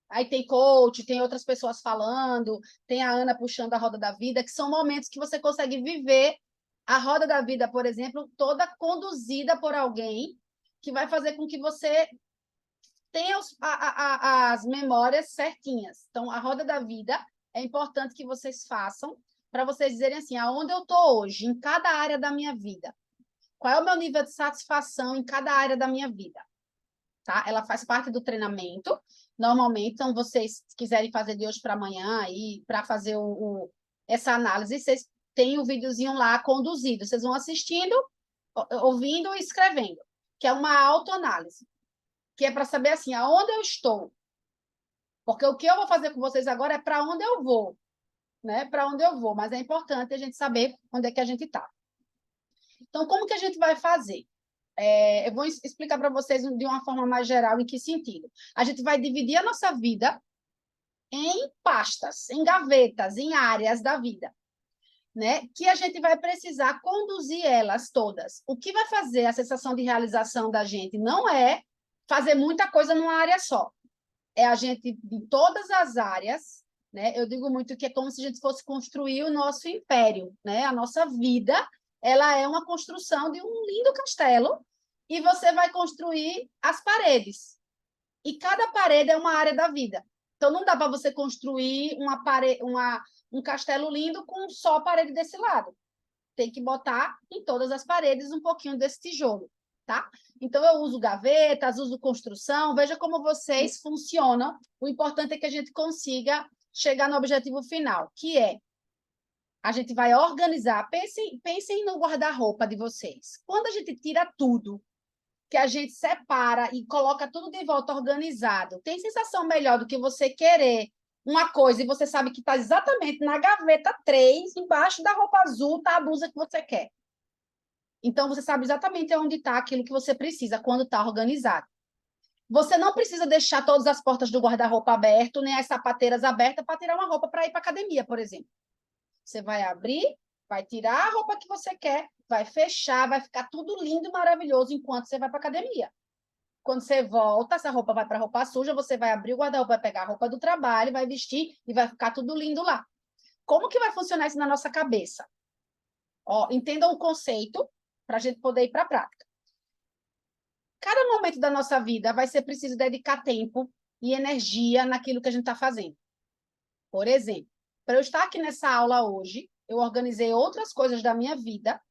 Aí tem coach, tem outras pessoas falando, tem a Ana puxando a roda da vida, que são momentos que você consegue viver a roda da vida, por exemplo, toda conduzida por alguém que vai fazer com que você tenha as memórias certinhas. Então, a roda da vida é importante que vocês façam para vocês dizerem assim, aonde eu estou hoje, em cada área da minha vida. Qual é o meu nível de satisfação em cada área da minha vida? Tá? Ela faz parte do treinamento. Normalmente, então, vocês quiserem fazer de hoje para amanhã e para fazer essa análise, vocês têm o videozinho lá conduzido. Vocês vão assistindo, ouvindo e escrevendo, que é uma autoanálise, que é para saber assim, aonde eu estou. Porque o que eu vou fazer com vocês agora é para onde eu vou, né? Para onde eu vou, mas é importante a gente saber onde é que a gente está. Então, como que a gente vai fazer? Eu vou explicar para vocês de uma forma mais geral em que sentido. A gente vai dividir a nossa vida em pastas, em gavetas, em áreas da vida, né? Que a gente vai precisar conduzir elas todas. O que vai fazer a sensação de realização da gente não é fazer muita coisa numa área só. É a gente, de todas as áreas, né? Eu digo muito que é como se a gente fosse construir o nosso império, né? A nossa vida, ela é uma construção de um lindo castelo e você vai construir as paredes. E cada parede é uma área da vida. Então, não dá para você construir um castelo lindo com só a parede desse lado. Tem que botar em todas as paredes um pouquinho desse tijolo, tá? Então, eu uso gavetas, uso construção, veja como vocês funcionam. O importante é que a gente consiga chegar no objetivo final, que é a gente vai organizar. Pensem no guarda-roupa de vocês. Quando a gente tira tudo, que a gente separa e coloca tudo de volta organizado, tem sensação melhor do que você querer uma coisa e você sabe que está exatamente na gaveta 3, embaixo da roupa azul, está a blusa que você quer. Então, você sabe exatamente onde está aquilo que você precisa, quando está organizado. Você não precisa deixar todas as portas do guarda-roupa aberto, nem as sapateiras abertas para tirar uma roupa para ir para academia, por exemplo. Você vai abrir, vai tirar a roupa que você quer, vai fechar, vai ficar tudo lindo e maravilhoso enquanto você vai para academia. Quando você volta, essa roupa vai para a roupa suja, você vai abrir o guarda-roupa, vai pegar a roupa do trabalho, vai vestir e vai ficar tudo lindo lá. Como que vai funcionar isso na nossa cabeça? Ó, entendam o conceito para a gente poder ir para a prática. Cada momento da nossa vida vai ser preciso dedicar tempo e energia naquilo que a gente está fazendo. Por exemplo, para eu estar aqui nessa aula hoje, eu organizei outras coisas da minha vida,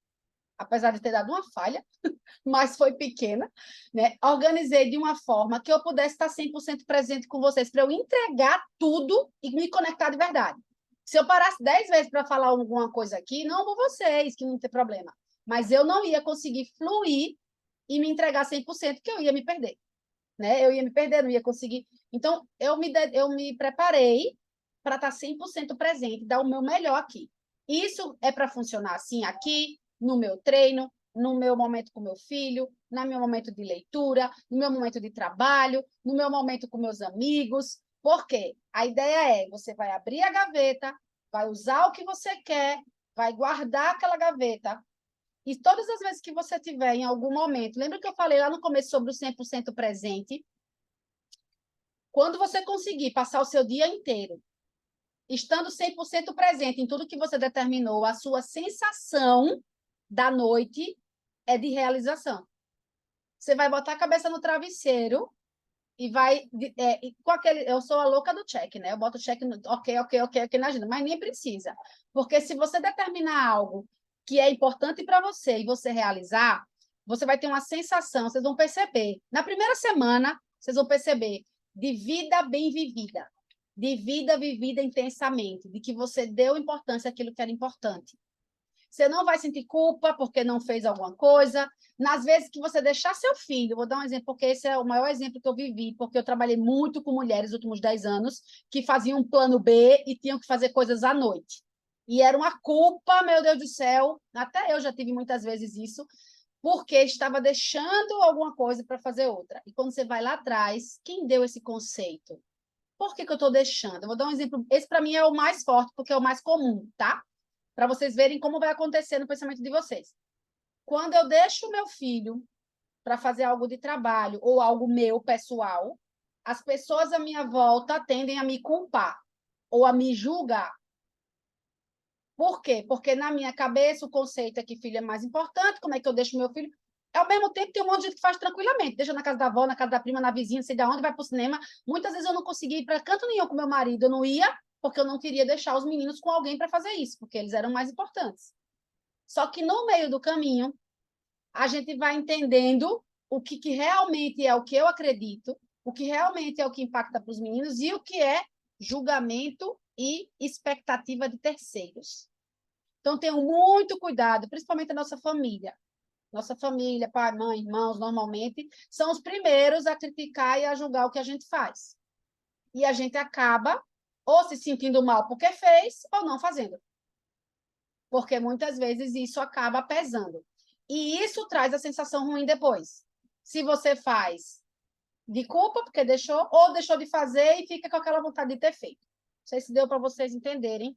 apesar de ter dado uma falha, mas foi pequena, né? Organizei de uma forma que eu pudesse estar 100% presente com vocês, para eu entregar tudo e me conectar de verdade. Se eu parasse 10 vezes para falar alguma coisa aqui, não com vocês, que não tem problema, mas eu não ia conseguir fluir e me entregar 100%, que eu ia me perder, né? Eu ia me perder, não ia conseguir. Então, eu me preparei para estar 100% presente, dar o meu melhor aqui. Isso é para funcionar assim aqui, no meu treino, no meu momento com meu filho, no meu momento de leitura, no meu momento de trabalho, no meu momento com meus amigos. Por quê? A ideia é, você vai abrir a gaveta, vai usar o que você quer, vai guardar aquela gaveta, e todas as vezes que você tiver em algum momento, lembra que eu falei lá no começo sobre o 100% presente? Quando você conseguir passar o seu dia inteiro estando 100% presente em tudo que você determinou, a sua sensação da noite é de realização. Você vai botar a cabeça no travesseiro e vai... com aquele, eu sou a louca do check, né? Eu boto check no ok na agenda, mas nem precisa. Porque se você determinar algo que é importante para você e você realizar, você vai ter uma sensação, vocês vão perceber. Na primeira semana, vocês vão perceber de vida bem vivida, de vida vivida intensamente, de que você deu importância àquilo que era importante. Você não vai sentir culpa porque não fez alguma coisa. Nas vezes que você deixar seu filho, vou dar um exemplo, porque esse é o maior exemplo que eu vivi, porque eu trabalhei muito com mulheres nos últimos 10 anos, que faziam um plano B e tinham que fazer coisas à noite. E era uma culpa, meu Deus do céu, até eu já tive muitas vezes isso, porque estava deixando alguma coisa para fazer outra. E quando você vai lá atrás, quem deu esse conceito? Por que eu estou deixando? Eu vou dar um exemplo. Esse, para mim, é o mais forte, porque é o mais comum, tá? Para vocês verem como vai acontecer no pensamento de vocês. Quando eu deixo o meu filho para fazer algo de trabalho ou algo meu, pessoal, as pessoas à minha volta tendem a me culpar ou a me julgar. Por quê? Porque na minha cabeça o conceito é que filho é mais importante, como é que eu deixo meu filho? Ao mesmo tempo, tem um monte de gente que faz tranquilamente, deixa na casa da avó, na casa da prima, na vizinha, não sei de onde, vai para o cinema. Muitas vezes eu não conseguia ir para canto nenhum com meu marido, eu não ia, porque eu não queria deixar os meninos com alguém para fazer isso, porque eles eram mais importantes. Só que no meio do caminho, a gente vai entendendo o que realmente é o que eu acredito, o que realmente é o que impacta para os meninos e o que é julgamento e expectativa de terceiros. Então, tenham muito cuidado, principalmente a nossa família. Nossa família, pai, mãe, irmãos, normalmente, são os primeiros a criticar e a julgar o que a gente faz. E a gente acaba ou se sentindo mal porque fez, ou não fazendo. Porque muitas vezes isso acaba pesando. E isso traz a sensação ruim depois. Se você faz de culpa, porque deixou, ou deixou de fazer e fica com aquela vontade de ter feito. Não sei se deu para vocês entenderem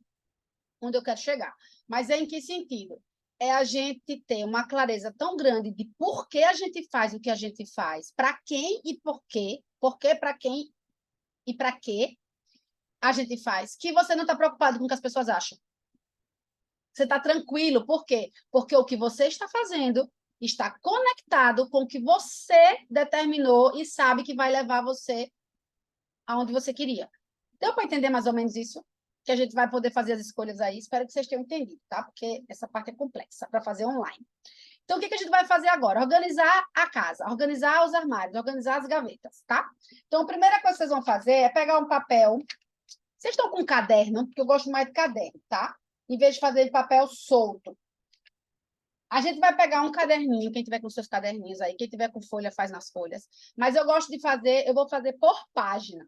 onde eu quero chegar. Mas é em que sentido? É a gente ter uma clareza tão grande de por que a gente faz o que a gente faz, para quem e por quê, para quem e para que a gente faz, que você não está preocupado com o que as pessoas acham. Você está tranquilo. Por quê? Porque o que você está fazendo está conectado com o que você determinou e sabe que vai levar você aonde você queria. Deu para entender mais ou menos isso? Que a gente vai poder fazer as escolhas aí. Espero que vocês tenham entendido, tá? Porque essa parte é complexa para fazer online. Então, o que a gente vai fazer agora? Organizar a casa, organizar os armários, organizar as gavetas, tá? Então, a primeira coisa que vocês vão fazer é pegar um papel. Vocês estão com um caderno, porque eu gosto mais de caderno, tá? Em vez de fazer de papel solto. A gente vai pegar um caderninho, quem tiver com seus caderninhos aí, quem tiver com folha, faz nas folhas. Mas eu gosto de fazer, eu vou fazer por página.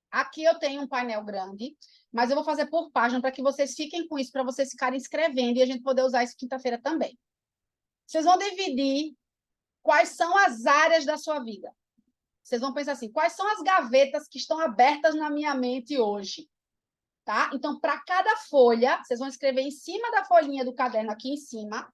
Aqui eu tenho um painel grande, mas eu vou fazer por página para que vocês fiquem com isso, para vocês ficarem escrevendo e a gente poder usar isso quinta-feira também. Vocês vão dividir quais são as áreas da sua vida. Vocês vão pensar assim, quais são as gavetas que estão abertas na minha mente hoje? Tá? Então, para cada folha, vocês vão escrever em cima da folhinha do caderno, aqui em cima,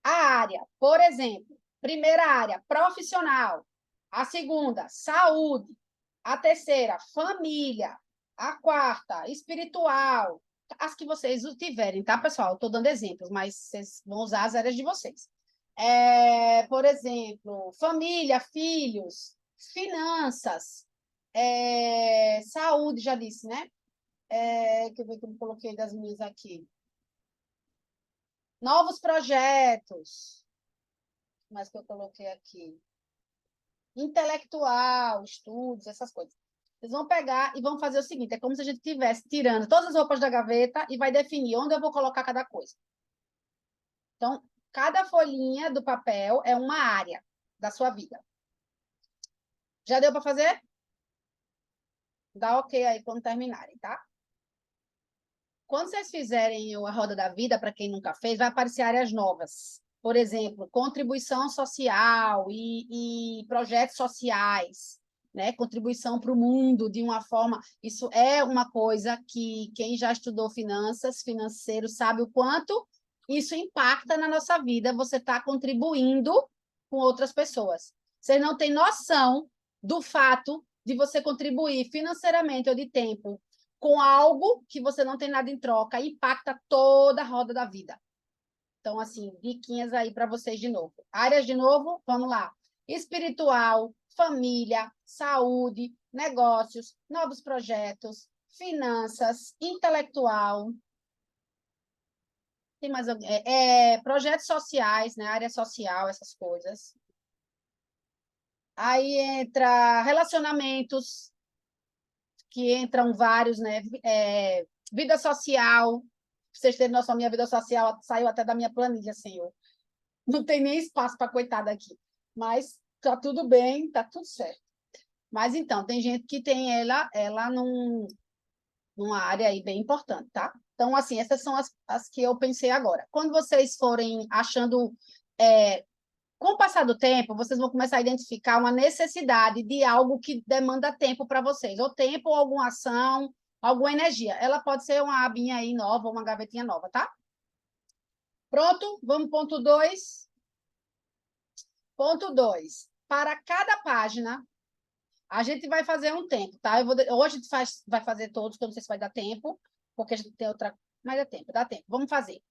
a área. Por exemplo, primeira área, profissional. A segunda, saúde. A terceira, família. A quarta, espiritual. As que vocês tiverem, tá, pessoal? Estou dando exemplos, mas vocês vão usar as áreas de vocês. Por exemplo, família, filhos, finanças, saúde, já disse, né? Deixa eu ver como coloquei das minhas aqui. Novos projetos. Mas que eu coloquei aqui. Intelectual, estudos, essas coisas. Vocês vão pegar e vão fazer o seguinte, é como se a gente estivesse tirando todas as roupas da gaveta e vai definir onde eu vou colocar cada coisa. Então, cada folhinha do papel é uma área da sua vida. Já deu para fazer? Dá ok aí quando terminarem, tá? Quando vocês fizerem a roda da vida, para quem nunca fez, vai aparecer áreas novas. Por exemplo, contribuição social e projetos sociais, né? Contribuição para o mundo de uma forma. Isso é uma coisa que quem já estudou finanças, financeiro, sabe o quanto isso impacta na nossa vida. Você está contribuindo com outras pessoas. Vocês não têm noção do fato de você contribuir financeiramente ou de tempo com algo que você não tem nada em troca, impacta toda a roda da vida. Então, assim, diquinhas aí para vocês de novo. Áreas de novo, vamos lá. Espiritual, família, saúde, negócios, novos projetos, finanças, intelectual. Tem mais projetos sociais, né? Área social, essas coisas. Aí entra relacionamentos, que entram vários, né? Vida social, pra vocês terem noção, minha vida social saiu até da minha planilha, Senhor. Não tem nem espaço para coitada aqui. Mas tá tudo bem, tá tudo certo. Mas então, tem gente que tem ela numa área aí bem importante, tá? Então, assim, essas são as que eu pensei agora. Quando vocês forem achando Com o passar do tempo, vocês vão começar a identificar uma necessidade de algo que demanda tempo para vocês, ou tempo, ou alguma ação, alguma energia. Ela pode ser uma abinha aí nova, ou uma gavetinha nova, tá? Pronto? Vamos ponto 2. Ponto 2. Para cada página, a gente vai fazer um tempo, tá? Hoje a gente vai fazer todos, que eu não sei se vai dar tempo, porque a gente tem outra... Mas dá tempo, dá tempo. Vamos fazer.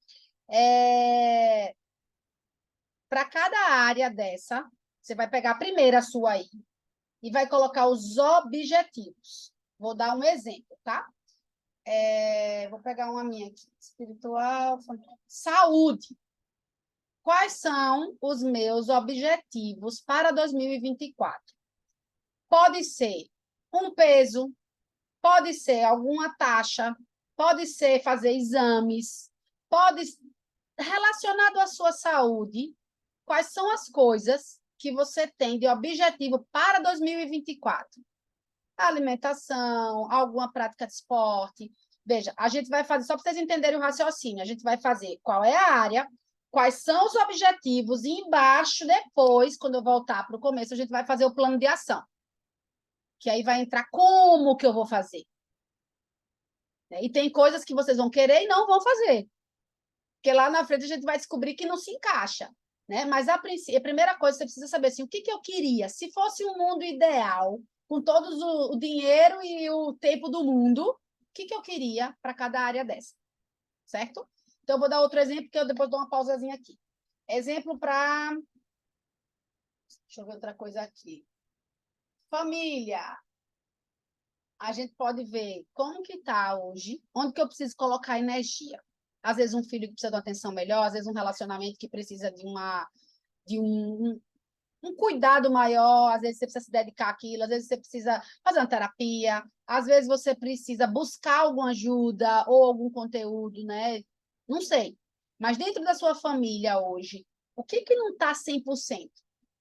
Para cada área dessa, você vai pegar a primeira sua aí e vai colocar os objetivos. Vou dar um exemplo, tá? Vou pegar uma minha aqui. Espiritual, saúde. Quais são os meus objetivos para 2024? Pode ser um peso, pode ser alguma taxa, pode ser fazer exames, pode relacionado à sua saúde. Quais são as coisas que você tem de objetivo para 2024? Alimentação, alguma prática de esporte. Veja, a gente vai fazer, só para vocês entenderem o raciocínio, a gente vai fazer qual é a área, quais são os objetivos, e embaixo, depois, quando eu voltar para o começo, a gente vai fazer o plano de ação. Que aí vai entrar como que eu vou fazer. E tem coisas que vocês vão querer e não vão fazer. Porque lá na frente a gente vai descobrir que não se encaixa. Né? Mas a primeira coisa que você precisa saber assim, o que eu queria? Se fosse um mundo ideal, com todo o dinheiro e o tempo do mundo, o que eu queria para cada área dessa? Certo? Então, eu vou dar outro exemplo, que eu depois dou uma pausazinha aqui. Exemplo para... Deixa eu ver outra coisa aqui. Família. A gente pode ver como que está hoje, onde que eu preciso colocar energia. Às vezes um filho que precisa de uma atenção melhor, às vezes um relacionamento que precisa de um cuidado maior, às vezes você precisa se dedicar àquilo, às vezes você precisa fazer uma terapia, às vezes você precisa buscar alguma ajuda ou algum conteúdo, né? Não sei. Mas dentro da sua família hoje, o que não está 100%?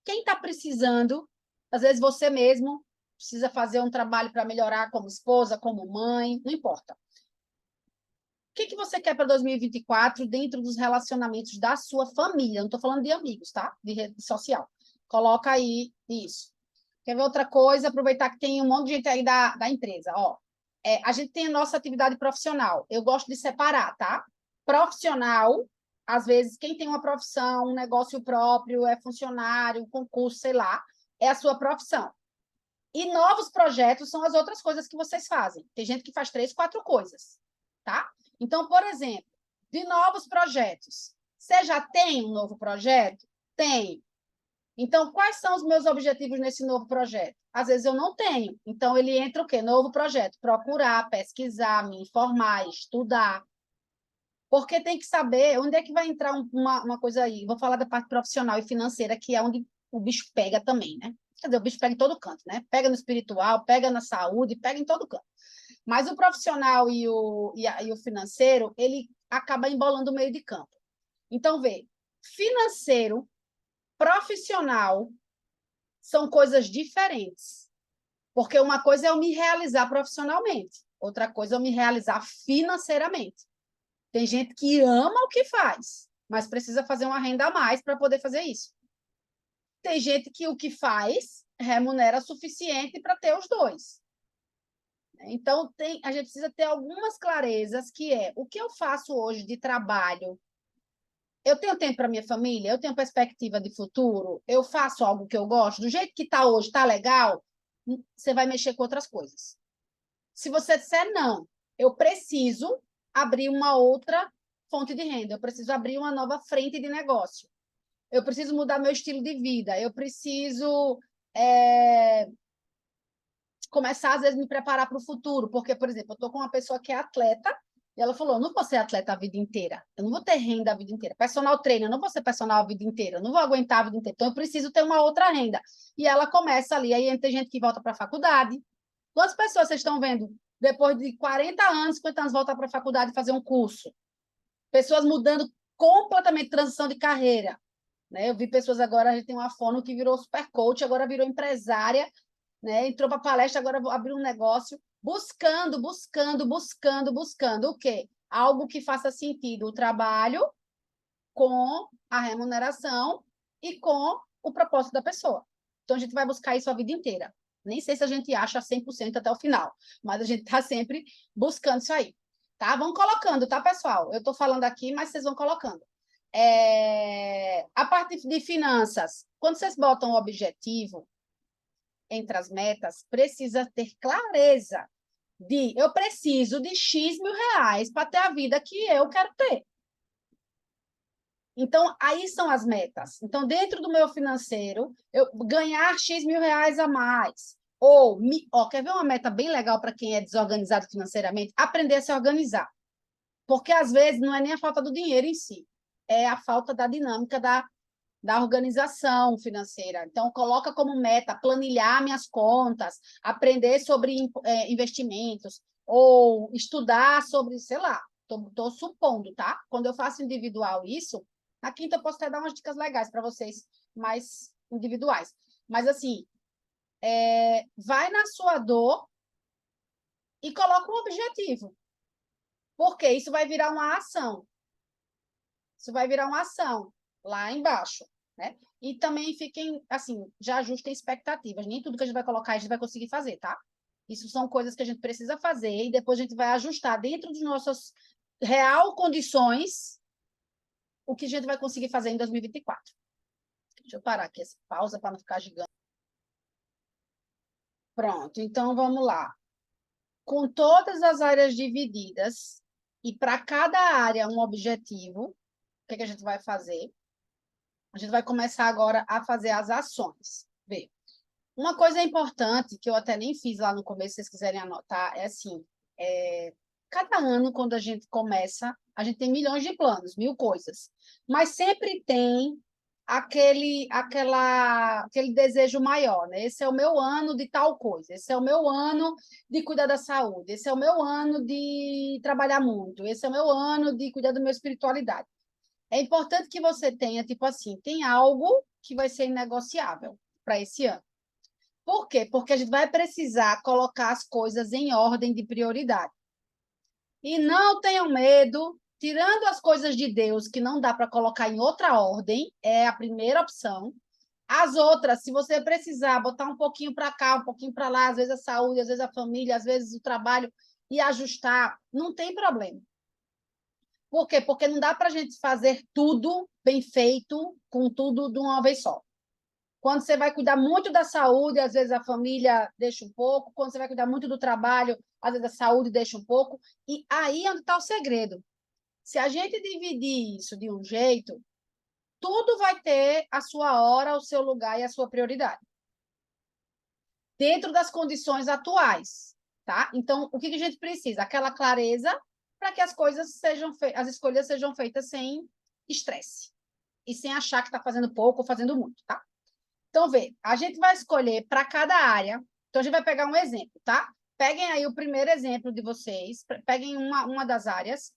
Quem está precisando? Às vezes você mesmo precisa fazer um trabalho para melhorar como esposa, como mãe, não importa. O que você quer para 2024 dentro dos relacionamentos da sua família? Não estou falando de amigos, tá? De rede social. Coloca aí isso. Quer ver outra coisa? Aproveitar que tem um monte de gente aí da empresa. Ó, a gente tem a nossa atividade profissional. Eu gosto de separar, tá? Profissional, às vezes, quem tem uma profissão, um negócio próprio, é funcionário, concurso, sei lá, é a sua profissão. E novos projetos são as outras coisas que vocês fazem. Tem gente que faz 3, 4 coisas, tá? Então, por exemplo, de novos projetos. Você já tem um novo projeto? Tem. Então, quais são os meus objetivos nesse novo projeto? Às vezes eu não tenho. Então, ele entra o quê? Novo projeto. Procurar, pesquisar, me informar, estudar. Porque tem que saber onde é que vai entrar uma coisa aí. Vou falar da parte profissional e financeira, que é onde o bicho pega também, né? Quer dizer, o bicho pega em todo canto, né? Pega no espiritual, pega na saúde, pega em todo canto. Mas o profissional e o financeiro, ele acaba embolando o meio de campo. Então, vê, financeiro, profissional, são coisas diferentes. Porque uma coisa é eu me realizar profissionalmente, outra coisa é eu me realizar financeiramente. Tem gente que ama o que faz, mas precisa fazer uma renda a mais para poder fazer isso. Tem gente que o que faz remunera suficiente para ter os dois. Então, a gente precisa ter algumas clarezas, que é o que eu faço hoje de trabalho. Eu tenho tempo para minha família? Eu tenho perspectiva de futuro? Eu faço algo que eu gosto? Do jeito que está hoje, está legal? Você vai mexer com outras coisas. Se você disser não, eu preciso abrir uma outra fonte de renda, eu preciso abrir uma nova frente de negócio, eu preciso mudar meu estilo de vida, eu preciso começar, às vezes, me preparar para o futuro, porque, por exemplo, eu estou com uma pessoa que é atleta, e ela falou, não vou ser atleta a vida inteira, eu não vou ter renda a vida inteira, personal trainer, eu não vou ser personal a vida inteira, eu não vou aguentar a vida inteira, então eu preciso ter uma outra renda. E ela começa ali, aí tem gente que volta para a faculdade. Quantas pessoas vocês estão vendo, depois de 40 anos, 50 anos, voltar para a faculdade e fazer um curso? Pessoas mudando completamente, transição de carreira. Né? Eu vi pessoas agora, a gente tem uma fono que virou super coach, agora virou empresária, né? Entrou para palestra, agora abriu um negócio, buscando o quê? Algo que faça sentido, o trabalho com a remuneração e com o propósito da pessoa. Então, a gente vai buscar isso a vida inteira. Nem sei se a gente acha 100% até o final, mas a gente está sempre buscando isso aí. Tá? Vão colocando, tá, pessoal? Eu estou falando aqui, mas vocês vão colocando. A parte de finanças, quando vocês botam o objetivo entre as metas, precisa ter clareza de eu preciso de X mil reais para ter a vida que eu quero ter. Então, aí são as metas. Então, dentro do meu financeiro, eu ganhar X mil reais a mais. Ou, quer ver uma meta bem legal para quem é desorganizado financeiramente? Aprender a se organizar. Porque, às vezes, não é nem a falta do dinheiro em si, é a falta da dinâmica da organização financeira. Então, coloca como meta planilhar minhas contas, aprender sobre investimentos, ou estudar sobre, sei lá, estou supondo, tá? Quando eu faço individual isso, na quinta eu posso até dar umas dicas legais para vocês, mais individuais. Mas, assim, vai na sua dor e coloca um objetivo. Porque isso vai virar uma ação. Isso vai virar uma ação lá embaixo, né? E também fiquem, assim, já ajustem expectativas. Nem tudo que a gente vai colocar a gente vai conseguir fazer, tá? Isso são coisas que a gente precisa fazer e depois a gente vai ajustar dentro das nossas real condições o que a gente vai conseguir fazer em 2024. Deixa eu parar aqui essa pausa para não ficar gigante. Pronto, então vamos lá. Com todas as áreas divididas e para cada área um objetivo, o que a gente vai fazer? A gente vai começar agora a fazer as ações. Vê, uma coisa importante, que eu até nem fiz lá no começo, se vocês quiserem anotar, é assim, cada ano, quando a gente começa, a gente tem milhões de planos, mil coisas, mas sempre tem aquele desejo maior, né? Esse é o meu ano de tal coisa, esse é o meu ano de cuidar da saúde, esse é o meu ano de trabalhar muito, esse é o meu ano de cuidar da minha espiritualidade. É importante que você tenha, tipo assim, tem algo que vai ser inegociável para esse ano. Por quê? Porque a gente vai precisar colocar as coisas em ordem de prioridade. E não tenham medo, tirando as coisas de Deus que não dá para colocar em outra ordem, é a primeira opção. As outras, se você precisar botar um pouquinho para cá, um pouquinho para lá, às vezes a saúde, às vezes a família, às vezes o trabalho, e ajustar, não tem problema. Por quê? Porque não dá para a gente fazer tudo bem feito, com tudo de uma vez só. Quando você vai cuidar muito da saúde, às vezes a família deixa um pouco. Quando você vai cuidar muito do trabalho, às vezes a saúde deixa um pouco. E aí é onde está o segredo. Se a gente dividir isso de um jeito, tudo vai ter a sua hora, o seu lugar e a sua prioridade. Dentro das condições atuais, tá? Então, o que a gente precisa? Aquela clareza para que as coisas as escolhas sejam feitas sem estresse e sem achar que está fazendo pouco ou fazendo muito, tá? Então, vê, a gente vai escolher para cada área. Então, a gente vai pegar um exemplo, tá? Peguem aí o primeiro exemplo de vocês, peguem uma das áreas,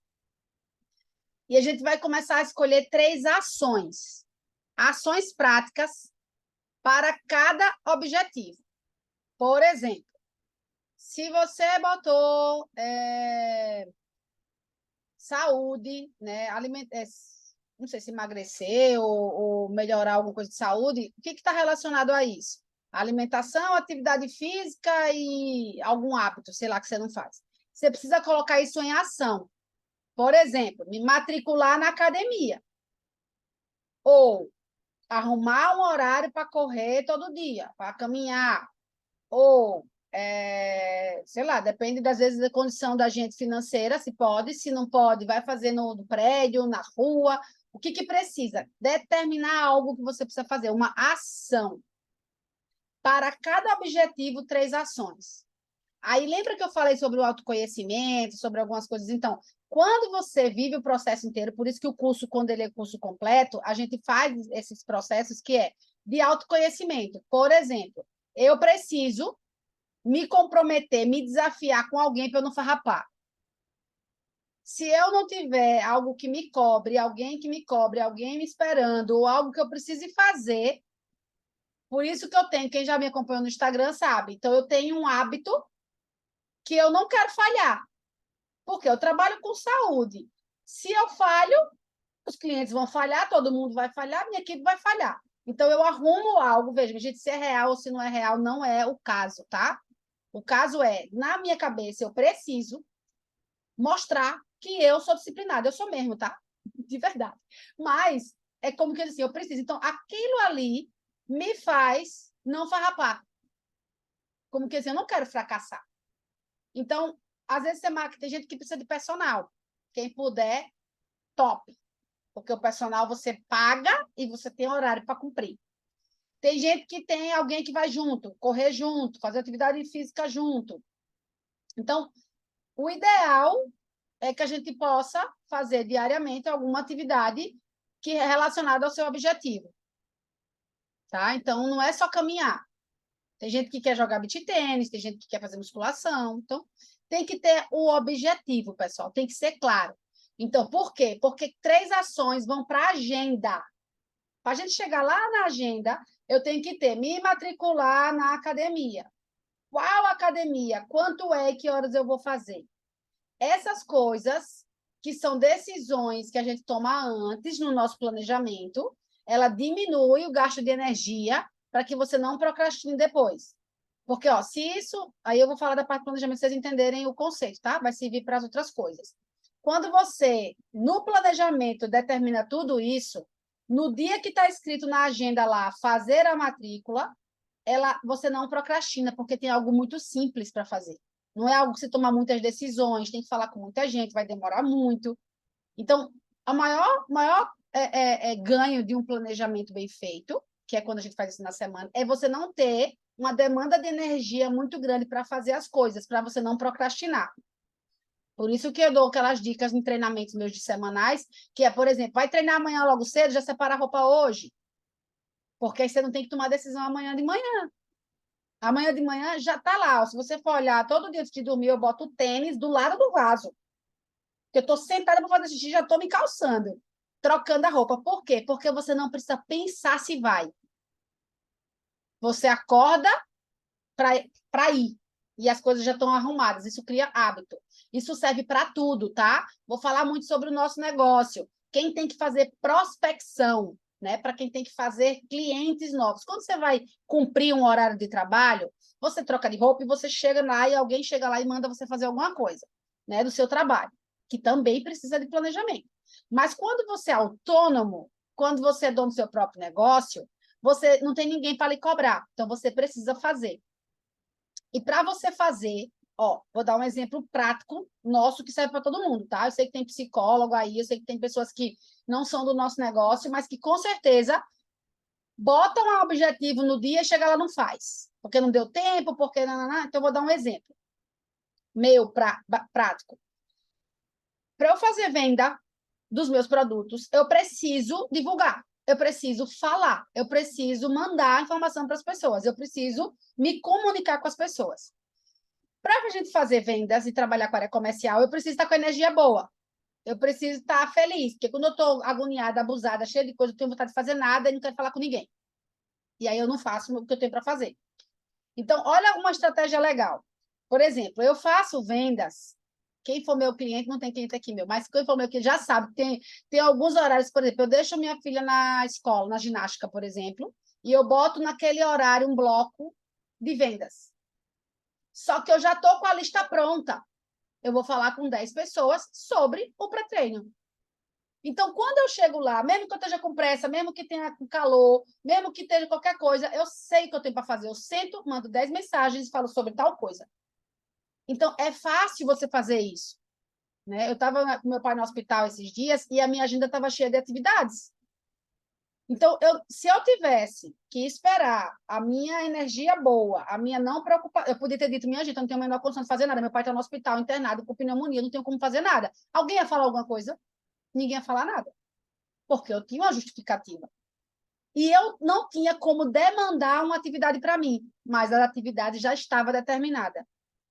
e a gente vai começar a escolher 3 ações. Ações práticas para cada objetivo. Por exemplo, se você botou saúde, né, não sei se emagrecer ou melhorar alguma coisa de saúde, o que está relacionado a isso? Alimentação, atividade física e algum hábito, sei lá, que você não faz. Você precisa colocar isso em ação. Por exemplo, me matricular na academia. Ou arrumar um horário para correr todo dia, para caminhar. Ou, sei lá, depende das vezes da condição da gente financeira, se pode, se não pode, vai fazer no prédio, na rua. O que precisa? Determinar algo que você precisa fazer, uma ação. Para cada objetivo, 3 ações. Aí lembra que eu falei sobre o autoconhecimento, sobre algumas coisas? Então, quando você vive o processo inteiro, por isso que o curso, quando ele é curso completo, a gente faz esses processos que é de autoconhecimento. Por exemplo, eu preciso me comprometer, me desafiar com alguém para eu não farrapar. Se eu não tiver algo que me cobre, alguém me esperando, ou algo que eu precise fazer, por isso que eu tenho, quem já me acompanhou no Instagram sabe, então eu tenho um hábito que eu não quero falhar, porque eu trabalho com saúde. Se eu falho, os clientes vão falhar, todo mundo vai falhar, minha equipe vai falhar. Então, eu arrumo algo, veja, gente, se é real ou se não é real, não é o caso, tá? O caso é, na minha cabeça, eu preciso mostrar que eu sou disciplinada. Eu sou mesmo, tá? De verdade. Mas é como que assim, eu preciso. Então, aquilo ali me faz não farrapar. Como que assim, eu não quero fracassar. Então, às vezes você marca, tem gente que precisa de personal. Quem puder, top. Porque o personal você paga e você tem horário para cumprir. Tem gente que tem alguém que vai junto, correr junto, fazer atividade física junto. Então, o ideal é que a gente possa fazer diariamente alguma atividade que é relacionada ao seu objetivo. Tá? Então, não é só caminhar. Tem gente que quer jogar beach tênis, tem gente que quer fazer musculação. Então, tem que ter o objetivo, pessoal. Tem que ser claro. Então, por quê? Porque 3 ações vão para a agenda. Para a gente chegar lá na agenda, eu tenho que ter, me matricular na academia. Qual academia? Quanto é e que horas eu vou fazer? Essas coisas, que são decisões que a gente toma antes no nosso planejamento, ela diminui o gasto de energia para que você não procrastine depois. Porque, ó, se isso... Aí eu vou falar da parte do planejamento, para vocês entenderem o conceito, tá? Vai servir para as outras coisas. Quando você, no planejamento, determina tudo isso, no dia que está escrito na agenda lá, fazer a matrícula, você não procrastina, porque tem algo muito simples para fazer. Não é algo que você toma muitas decisões, tem que falar com muita gente, vai demorar muito. Então, o maior ganho de um planejamento bem feito, que é quando a gente faz isso na semana, é você não ter uma demanda de energia muito grande para fazer as coisas, para você não procrastinar. Por isso que eu dou aquelas dicas em treinamentos meus de semanais, que é, por exemplo, vai treinar amanhã logo cedo, já separa a roupa hoje, porque aí você não tem que tomar decisão amanhã de manhã. Amanhã de manhã já está lá. Ó. Se você for olhar, todo dia antes de dormir, eu boto o tênis do lado do vaso. Porque eu estou sentada para fazer xixi, já estou me calçando, trocando a roupa. Por quê? Porque você não precisa pensar se vai. Você acorda para ir. E as coisas já estão arrumadas. Isso cria hábito. Isso serve para tudo, tá? Vou falar muito sobre o nosso negócio. Quem tem que fazer prospecção, né? Para quem tem que fazer clientes novos. Quando você vai cumprir um horário de trabalho, você troca de roupa e você chega lá e alguém chega lá e manda você fazer alguma coisa, né? Do seu trabalho, que também precisa de planejamento. Mas quando você é autônomo, quando você é dono do seu próprio negócio, você não tem ninguém para lhe cobrar. Então, você precisa fazer. E para você fazer, ó, vou dar um exemplo prático nosso que serve para todo mundo, tá? Eu sei que tem psicólogo aí, eu sei que tem pessoas que não são do nosso negócio, mas que com certeza botam um objetivo no dia e chega lá não faz. Porque não deu tempo, porque não. Então, eu vou dar um exemplo meu prático. Para eu fazer venda dos meus produtos, eu preciso divulgar, eu preciso falar, eu preciso mandar informação para as pessoas, eu preciso me comunicar com as pessoas. Para a gente fazer vendas e trabalhar com a área comercial, eu preciso estar com energia boa. Eu preciso estar feliz, porque quando eu estou agoniada, abusada, cheia de coisa, eu tenho vontade de fazer nada e não quero falar com ninguém. E aí eu não faço o que eu tenho para fazer. Então, olha uma estratégia legal. Por exemplo, eu faço vendas. Quem for meu cliente, não tem cliente aqui meu, mas quem for meu cliente já sabe que tem alguns horários, por exemplo, eu deixo minha filha na escola, na ginástica, por exemplo, e eu boto naquele horário um bloco de vendas. Só que eu já estou com a lista pronta. Eu vou falar com 10 pessoas sobre o pré-treino. Então, quando eu chego lá, mesmo que eu esteja com pressa, mesmo que tenha calor, mesmo que esteja qualquer coisa, eu sei o que eu tenho para fazer. Eu sento, mando 10 mensagens e falo sobre tal coisa. Então, é fácil você fazer isso. Né? Eu estava com meu pai no hospital esses dias e a minha agenda estava cheia de atividades. Então, se eu tivesse que esperar a minha energia boa, a minha não preocupação, eu podia ter dito, minha gente, eu não tenho a menor condição de fazer nada, meu pai está no hospital internado com pneumonia, eu não tenho como fazer nada. Alguém ia falar alguma coisa? Ninguém ia falar nada, porque eu tinha uma justificativa. E eu não tinha como demandar uma atividade para mim, mas a atividade já estava determinada.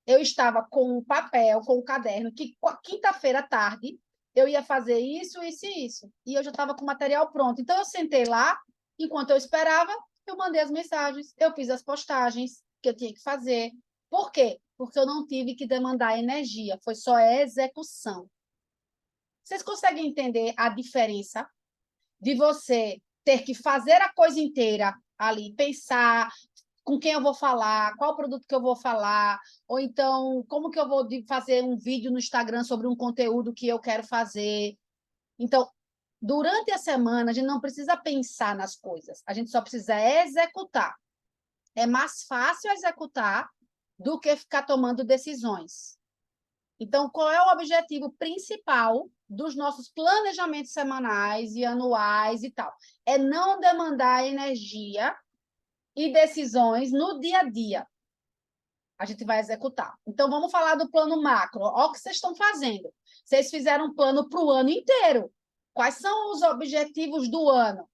Eu estava com o papel, com o caderno, que quinta-feira à tarde eu ia fazer isso, isso e isso. E eu já estava com o material pronto. Então, eu sentei lá, enquanto eu esperava, eu mandei as mensagens, eu fiz as postagens que eu tinha que fazer. Por quê? Porque eu não tive que demandar energia, foi só execução. Vocês conseguem entender a diferença de você ter que fazer a coisa inteira ali, pensar com quem eu vou falar, qual produto que eu vou falar, ou então como que eu vou fazer um vídeo no Instagram sobre um conteúdo que eu quero fazer. Então, durante a semana, a gente não precisa pensar nas coisas, a gente só precisa executar. É mais fácil executar do que ficar tomando decisões. Então, qual é o objetivo principal dos nossos planejamentos semanais e anuais e tal? É não demandar energia e decisões no dia a dia. A gente vai executar. Então, vamos falar do plano macro. Olha o que vocês estão fazendo. Vocês fizeram um plano para o ano inteiro. Quais são os objetivos do ano?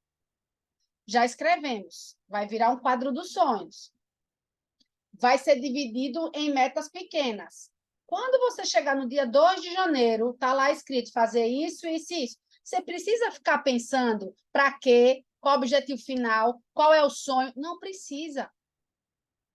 Já escrevemos. Vai virar um quadro dos sonhos. Vai ser dividido em metas pequenas. Quando você chegar no dia 2 de janeiro, está lá escrito fazer isso, isso e isso. Você precisa ficar pensando para quê, qual o objetivo final, qual é o sonho. Não precisa.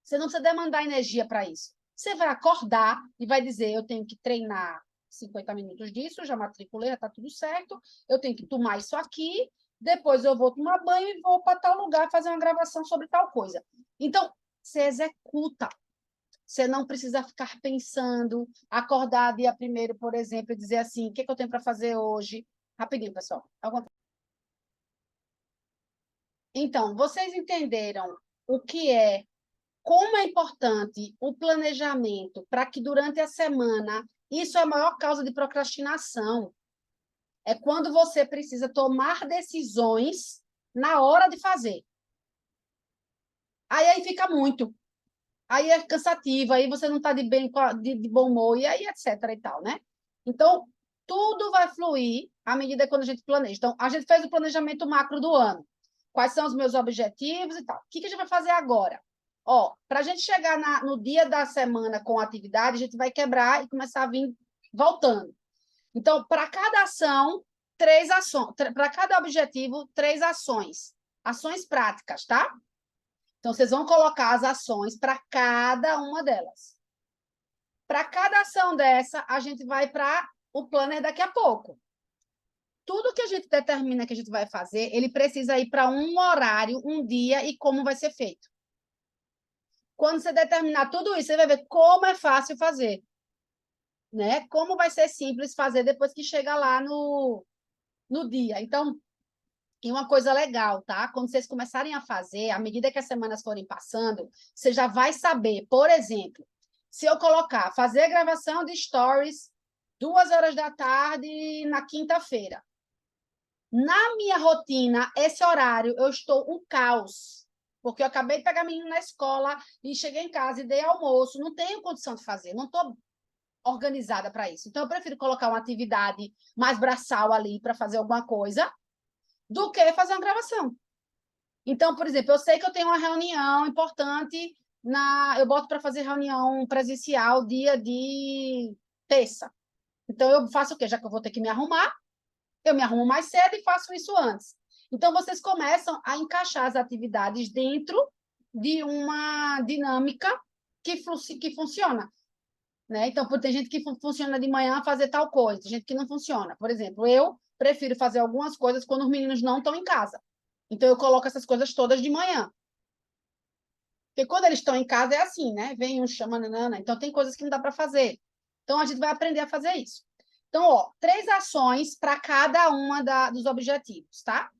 Você não precisa demandar energia para isso. Você vai acordar e vai dizer, eu tenho que treinar 50 minutos disso, já matriculei, já está tudo certo, eu tenho que tomar isso aqui, depois eu vou tomar banho e vou para tal lugar fazer uma gravação sobre tal coisa. Então, você executa. Você não precisa ficar pensando, acordar dia primeiro, por exemplo, e dizer assim, o que eu tenho para fazer hoje? Rapidinho, pessoal. Então, vocês entenderam o que é, como é importante o planejamento para que durante a semana, isso é a maior causa de procrastinação, é quando você precisa tomar decisões na hora de fazer. Aí fica muito. Aí é cansativo, aí você não está de bom humor, e aí etc. e tal, né? Então, tudo vai fluir à medida quando a gente planeja. Então, a gente fez o planejamento macro do ano. Quais são os meus objetivos e tal. O que a gente vai fazer agora? Ó, para a gente chegar no dia da semana com a atividade, a gente vai quebrar e começar a vir voltando. Então, para cada ação, 3 ações. Para cada objetivo, 3 ações. Ações práticas, tá? Então, vocês vão colocar as ações para cada uma delas. Para cada ação dessa, a gente vai para o planner daqui a pouco. Tudo que a gente determina que a gente vai fazer, ele precisa ir para um horário, um dia e como vai ser feito. Quando você determinar tudo isso, você vai ver como é fácil fazer. Né? Como vai ser simples fazer depois que chega lá no dia. Então, e uma coisa legal, tá? Quando vocês começarem a fazer, à medida que as semanas forem passando, você já vai saber, por exemplo, se eu colocar fazer gravação de stories 2 horas da tarde na quinta-feira. Na minha rotina, esse horário, eu estou um caos, porque eu acabei de pegar menino na escola e cheguei em casa e dei almoço, não tenho condição de fazer, não estou organizada para isso. Então, eu prefiro colocar uma atividade mais braçal ali para fazer alguma coisa, do que fazer uma gravação. Então, por exemplo, eu sei que eu tenho uma reunião importante, eu boto para fazer reunião presencial dia de terça. Então, eu faço o quê? Já que eu vou ter que me arrumar, eu me arrumo mais cedo e faço isso antes. Então, vocês começam a encaixar as atividades dentro de uma dinâmica que funciona. Né? Então, tem gente que funciona de manhã fazer tal coisa, tem gente que não funciona. Por exemplo, eu prefiro fazer algumas coisas quando os meninos não estão em casa. Então, eu coloco essas coisas todas de manhã. Porque quando eles estão em casa é assim, né? Vem um chamando, nanana. Então, tem coisas que não dá para fazer. Então, a gente vai aprender a fazer isso. Então, ó, 3 ações para cada uma dos objetivos, tá?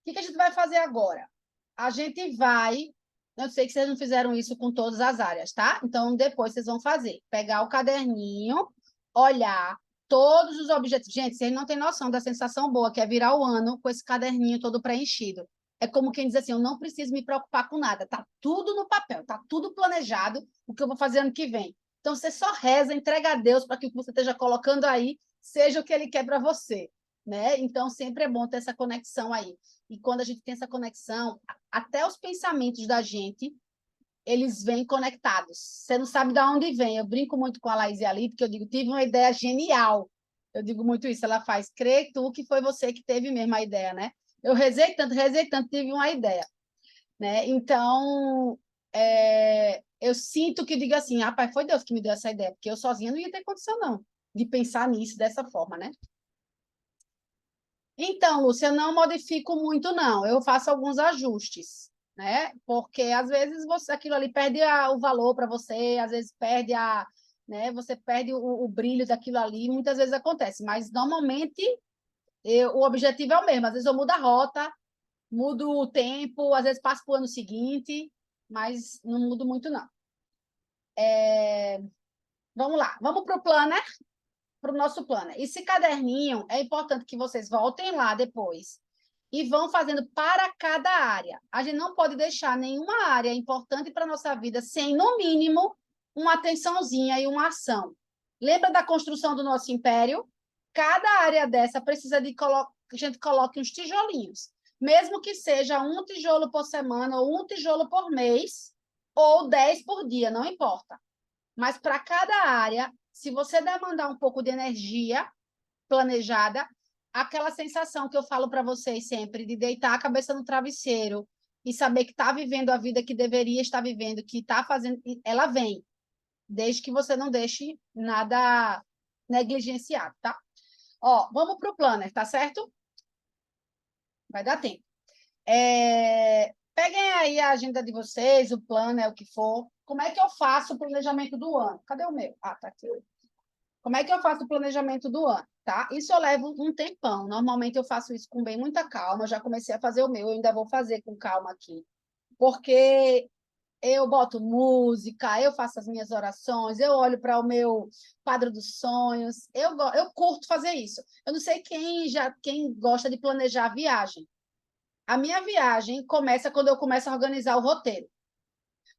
O que a gente vai fazer agora? A gente vai... Eu sei que vocês não fizeram isso com todas as áreas, tá? Então, depois vocês vão fazer. Pegar o caderninho, olhar todos os objetivos. Gente, vocês não têm noção da sensação boa que é virar o ano com esse caderninho todo preenchido. É como quem diz assim, eu não preciso me preocupar com nada. Tá tudo no papel, tá tudo planejado, o que eu vou fazer ano que vem. Então, você só reza, entrega a Deus para que o que você esteja colocando aí seja o que ele quer para você, né? Então, sempre é bom ter essa conexão aí. E quando a gente tem essa conexão, até os pensamentos da gente, eles vêm conectados. Você não sabe de onde vem. Eu brinco muito com a Laís ali, porque eu digo, tive uma ideia genial. Eu digo muito isso, ela faz, crê tu que foi você que teve mesmo a ideia, né? Eu rezei tanto, tive uma ideia. Né? Então, eu sinto que digo assim, rapaz, foi Deus que me deu essa ideia, porque eu sozinha não ia ter condição, não, de pensar nisso dessa forma, né? Então, Lúcia, eu não modifico muito, não. Eu faço alguns ajustes, né? Porque às vezes você, aquilo ali perde o valor para você, às vezes perde né? Você perde o brilho daquilo ali, muitas vezes acontece. Mas normalmente o objetivo é o mesmo. Às vezes eu mudo a rota, mudo o tempo, às vezes passo para o ano seguinte, mas não mudo muito, não. Vamos lá, vamos para o planner, para o nosso planner. Esse caderninho é importante que vocês voltem lá depois e vão fazendo para cada área. A gente não pode deixar nenhuma área importante para a nossa vida sem, no mínimo, uma atençãozinha e uma ação. Lembra da construção do nosso império? Cada área dessa precisa de que a gente coloque uns tijolinhos. Mesmo que seja um tijolo por semana, ou um tijolo por mês, ou 10 por dia, não importa. Mas para cada área, se você demandar um pouco de energia planejada, aquela sensação que eu falo para vocês sempre, de deitar a cabeça no travesseiro e saber que está vivendo a vida que deveria estar vivendo, que está fazendo, ela vem, desde que você não deixe nada negligenciado, tá? Ó, vamos para o planner, tá certo? Vai dar tempo. Peguem aí a agenda de vocês, o planner, o que for. Como é que eu faço o planejamento do ano? Cadê o meu? Ah, tá aqui. Como é que eu faço o planejamento do ano, tá? Isso eu levo um tempão. Normalmente eu faço isso com bem muita calma. Eu já comecei a fazer o meu, eu ainda vou fazer com calma aqui. Porque eu boto música, eu faço as minhas orações, eu olho para o meu quadro dos sonhos. Eu curto fazer isso. Eu não sei quem gosta de planejar a viagem. A minha viagem começa quando eu começo a organizar o roteiro.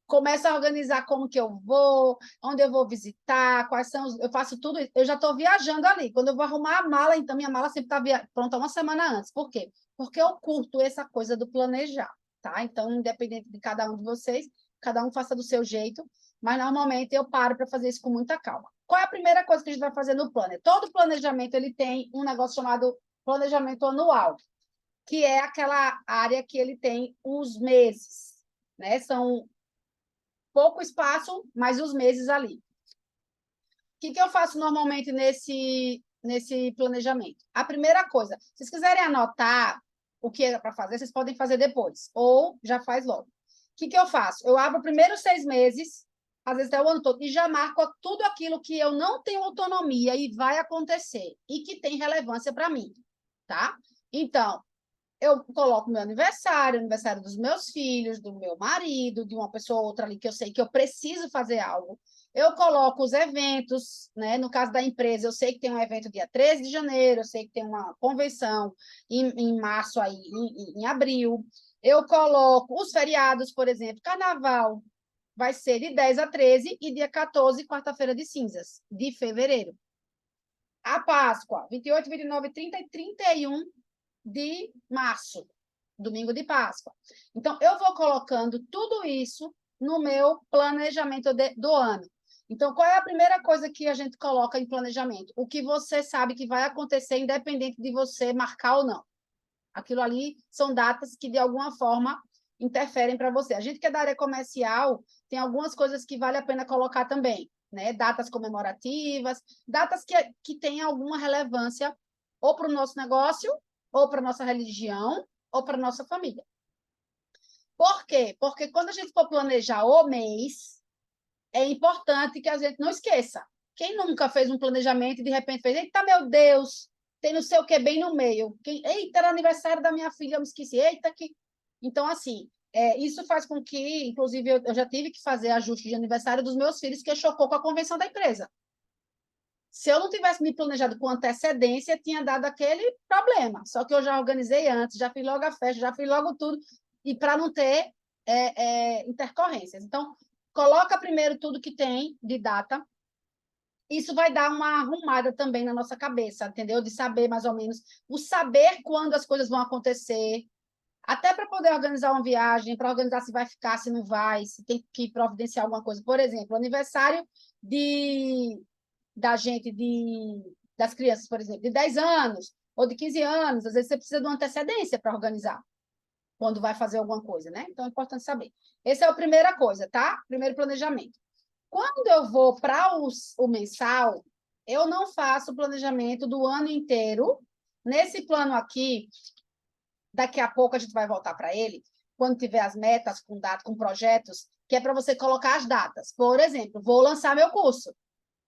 Começo a organizar como que eu vou, onde eu vou visitar, quais são eu faço tudo isso. Eu já estou viajando ali. Quando eu vou arrumar a mala, então minha mala sempre está pronta uma semana antes. Por quê? Porque eu curto essa coisa do planejar, tá? Então, independente de cada um de vocês, cada um faça do seu jeito, mas normalmente eu paro para fazer isso com muita calma. Qual é a primeira coisa que a gente vai fazer no planner? Todo planejamento ele tem um negócio chamado planejamento anual, que é aquela área que ele tem os meses, né? São pouco espaço, mas os meses ali. O que eu faço normalmente nesse planejamento? A primeira coisa, se vocês quiserem anotar o que é para fazer, vocês podem fazer depois, ou já faz logo. O que eu faço? Eu abro os primeiros 6 meses, às vezes até o ano todo, e já marco tudo aquilo que eu não tenho autonomia e vai acontecer, e que tem relevância para mim, tá? Então, eu coloco meu aniversário dos meus filhos, do meu marido, de uma pessoa ou outra ali que eu sei que eu preciso fazer algo. Eu coloco os eventos, né? No caso da empresa, eu sei que tem um evento dia 13 de janeiro, eu sei que tem uma convenção em março, aí, em abril. Eu coloco os feriados, por exemplo, carnaval vai ser de 10 a 13 e dia 14, quarta-feira de cinzas, de fevereiro. A Páscoa, 28, 29, 30 e 31 de março, domingo de Páscoa. Então, eu vou colocando tudo isso no meu planejamento do ano. Então, qual é a primeira coisa que a gente coloca em planejamento? O que você sabe que vai acontecer, independente de você marcar ou não. Aquilo ali são datas que, de alguma forma, interferem para você. A gente que é da área comercial, tem algumas coisas que vale a pena colocar também, né? Datas comemorativas, datas que têm alguma relevância ou para o nosso negócio, ou para a nossa religião, ou para a nossa família. Por quê? Porque quando a gente for planejar o mês, é importante que a gente não esqueça. Quem nunca fez um planejamento e de repente fez, eita, meu Deus, tem não sei o que bem no meio. Eita, era aniversário da minha filha, eu me esqueci. Eita, que. Então, assim, isso faz com que, inclusive, eu já tive que fazer ajuste de aniversário dos meus filhos, que chocou com a convenção da empresa. Se eu não tivesse me planejado com antecedência, tinha dado aquele problema. Só que eu já organizei antes, já fiz logo a festa, já fiz logo tudo, e para não ter intercorrências. Então, coloca primeiro tudo que tem de data. Isso vai dar uma arrumada também na nossa cabeça, entendeu? De saber mais ou menos, o saber quando as coisas vão acontecer, até para poder organizar uma viagem, para organizar se vai ficar, se não vai, se tem que providenciar alguma coisa. Por exemplo, aniversário da gente, das crianças, por exemplo, de 10 anos ou de 15 anos, às vezes você precisa de uma antecedência para organizar quando vai fazer alguma coisa, né? Então é importante saber. Essa é a primeira coisa, tá? Primeiro planejamento. Quando eu vou para o mensal, eu não faço o planejamento do ano inteiro, Nesse plano aqui, daqui a pouco a gente vai voltar para ele, quando tiver as metas com data, com projetos, que é para você colocar as datas. Por exemplo, vou lançar meu curso.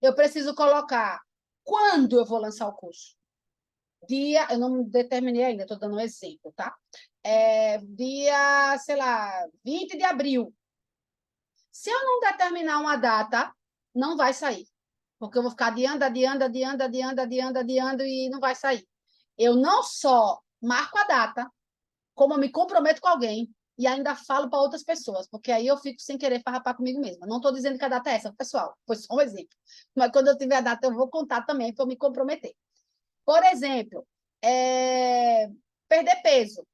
Eu preciso colocar quando eu vou lançar o curso. Dia, eu não determinei ainda, estou dando um exemplo, tá? Dia, sei lá, 20 de abril. Se eu não determinar uma data, não vai sair. Porque eu vou ficar adiando e não vai sair. Eu não só marco a data, como eu me comprometo com alguém e ainda falo para outras pessoas, porque aí eu fico sem querer farrapar comigo mesma. Não estou dizendo que a data é essa, pessoal, foi só um exemplo. Mas quando eu tiver a data, eu vou contar também para eu me comprometer. Por exemplo, perder peso.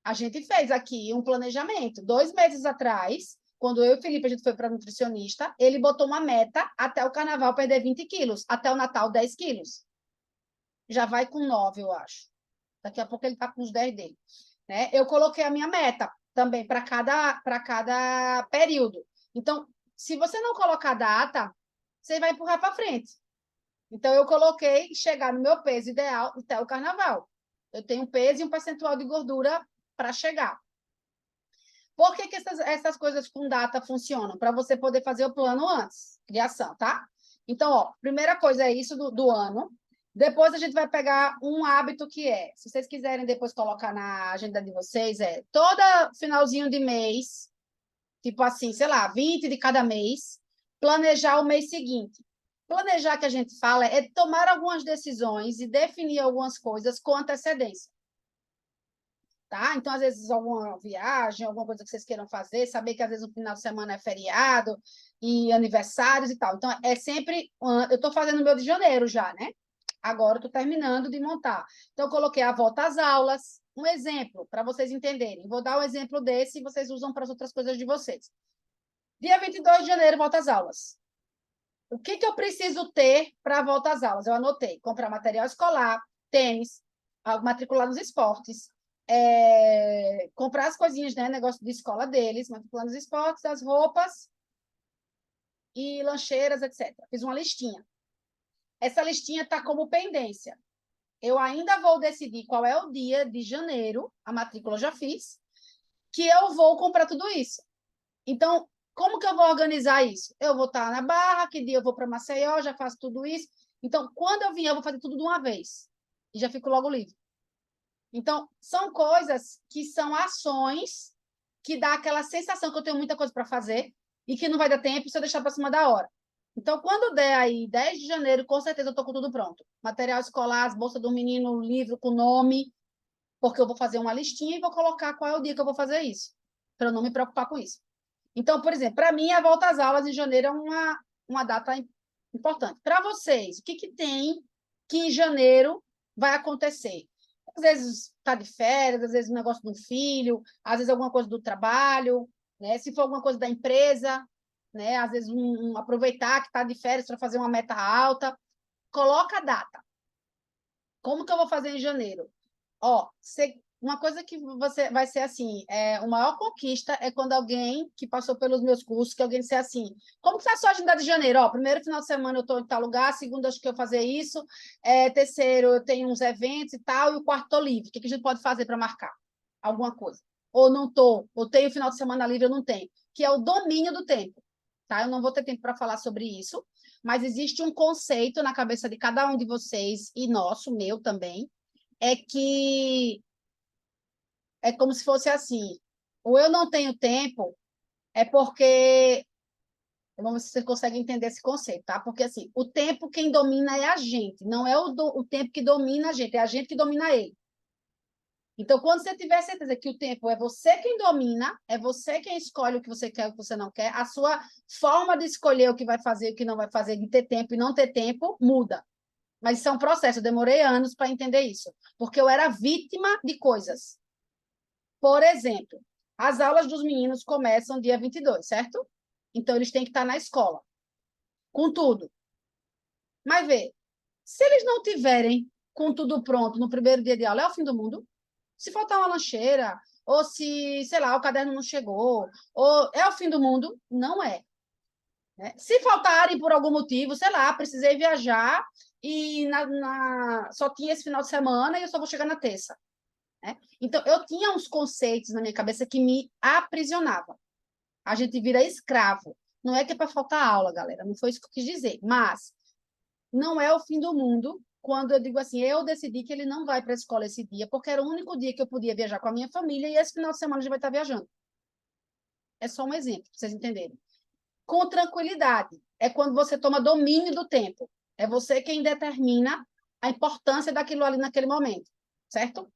A gente fez aqui um planejamento. 2 meses atrás, quando eu e o Felipe a gente foi para nutricionista, ele botou uma meta até o carnaval perder 20 quilos, até o Natal 10 quilos. Já vai com 9, eu acho. Daqui a pouco ele está com os 10 dele. Né? Eu coloquei a minha meta também para cada período. Então, se você não colocar data, você vai empurrar para frente. Então, eu coloquei chegar no meu peso ideal até o carnaval. Eu tenho um peso e um percentual de gordura para chegar. Por que essas coisas com data funcionam? Para você poder fazer o plano antes, criação, tá? Então, ó, primeira coisa é isso do ano. Depois a gente vai pegar um hábito que é, se vocês quiserem depois colocar na agenda de vocês, toda finalzinho de mês, tipo assim, sei lá, 20 de cada mês, planejar o mês seguinte. Planejar que a gente fala é tomar algumas decisões e definir algumas coisas com antecedência. Tá? Então, às vezes, alguma viagem, alguma coisa que vocês queiram fazer, saber que às vezes o final de semana é feriado e aniversários e tal. Então, é sempre... Eu estou fazendo o meu de janeiro já, né? Agora eu estou terminando de montar. Então, eu coloquei a volta às aulas. Um exemplo, para vocês entenderem. Vou dar um exemplo desse e vocês usam para as outras coisas de vocês. Dia 22 de janeiro, volta às aulas. O que eu preciso ter para a volta às aulas? Eu anotei. Comprar material escolar, tênis, matricular nos esportes, comprar as coisinhas, né? Negócio de escola deles, matricular nos esportes, as roupas e lancheiras, etc. Fiz uma listinha. Essa listinha está como pendência. Eu ainda vou decidir qual é o dia de janeiro, a matrícula eu já fiz, que eu vou comprar tudo isso. Então, como que eu vou organizar isso? Eu vou estar na Barra, que dia eu vou para Maceió, já faço tudo isso. Então, quando eu vier, eu vou fazer tudo de uma vez. E já fico logo livre. Então, são coisas que são ações que dá aquela sensação que eu tenho muita coisa para fazer e que não vai dar tempo se eu deixar para cima da hora. Então, quando der aí 10 de janeiro, com certeza eu estou com tudo pronto. Material escolar, as bolsas do menino, livro com nome, porque eu vou fazer uma listinha e vou colocar qual é o dia que eu vou fazer isso, para eu não me preocupar com isso. Então, por exemplo, para mim, a volta às aulas em janeiro é uma data importante. Para vocês, o que tem que em janeiro vai acontecer? Às vezes está de férias, às vezes um negócio do filho, às vezes alguma coisa do trabalho, né? Se for alguma coisa da empresa, né? Às vezes aproveitar que está de férias para fazer uma meta alta. Coloca a data. Como que eu vou fazer em janeiro? Ó, uma coisa que você vai ser assim, a maior conquista é quando alguém que passou pelos meus cursos, que alguém disser assim, como que está a sua agenda de janeiro? Ó, primeiro final de semana eu estou em tal lugar, segundo acho que eu fazer isso, terceiro eu tenho uns eventos e tal, e o quarto estou livre. O que a gente pode fazer para marcar? Alguma coisa. Ou não estou, ou tenho final de semana livre, eu não tenho. Que é o domínio do tempo. Tá? Eu não vou ter tempo para falar sobre isso, mas existe um conceito na cabeça de cada um de vocês, e nosso, meu também, é que é como se fosse assim, ou eu não tenho tempo, é porque, vamos ver se você consegue entender esse conceito, tá? Porque assim, o tempo quem domina é a gente, não é o tempo que domina a gente, é a gente que domina ele. Então, quando você tiver certeza que o tempo é você quem domina, é você quem escolhe o que você quer e o que você não quer, a sua forma de escolher o que vai fazer e o que não vai fazer, de ter tempo e não ter tempo, muda. Mas isso é um processo, eu demorei anos para entender isso, porque eu era vítima de coisas. Por exemplo, as aulas dos meninos começam dia 22, certo? Então, eles têm que estar na escola, com tudo. Mas vê, se eles não tiverem com tudo pronto no primeiro dia de aula, é o fim do mundo? Se faltar uma lancheira, ou se, sei lá, o caderno não chegou, ou é o fim do mundo? Não é. Né? Se faltarem por algum motivo, sei lá, precisei viajar e só tinha esse final de semana e eu só vou chegar na terça. Né? Então, eu tinha uns conceitos na minha cabeça que me aprisionavam. A gente vira escravo. Não é que é para faltar aula, galera, não foi isso que eu quis dizer, mas não é o fim do mundo quando eu digo assim, eu decidi que ele não vai para a escola esse dia, porque era o único dia que eu podia viajar com a minha família e esse final de semana a gente vai estar viajando. É só um exemplo, para vocês entenderem. Com tranquilidade, é quando você toma domínio do tempo. É você quem determina a importância daquilo ali naquele momento, certo?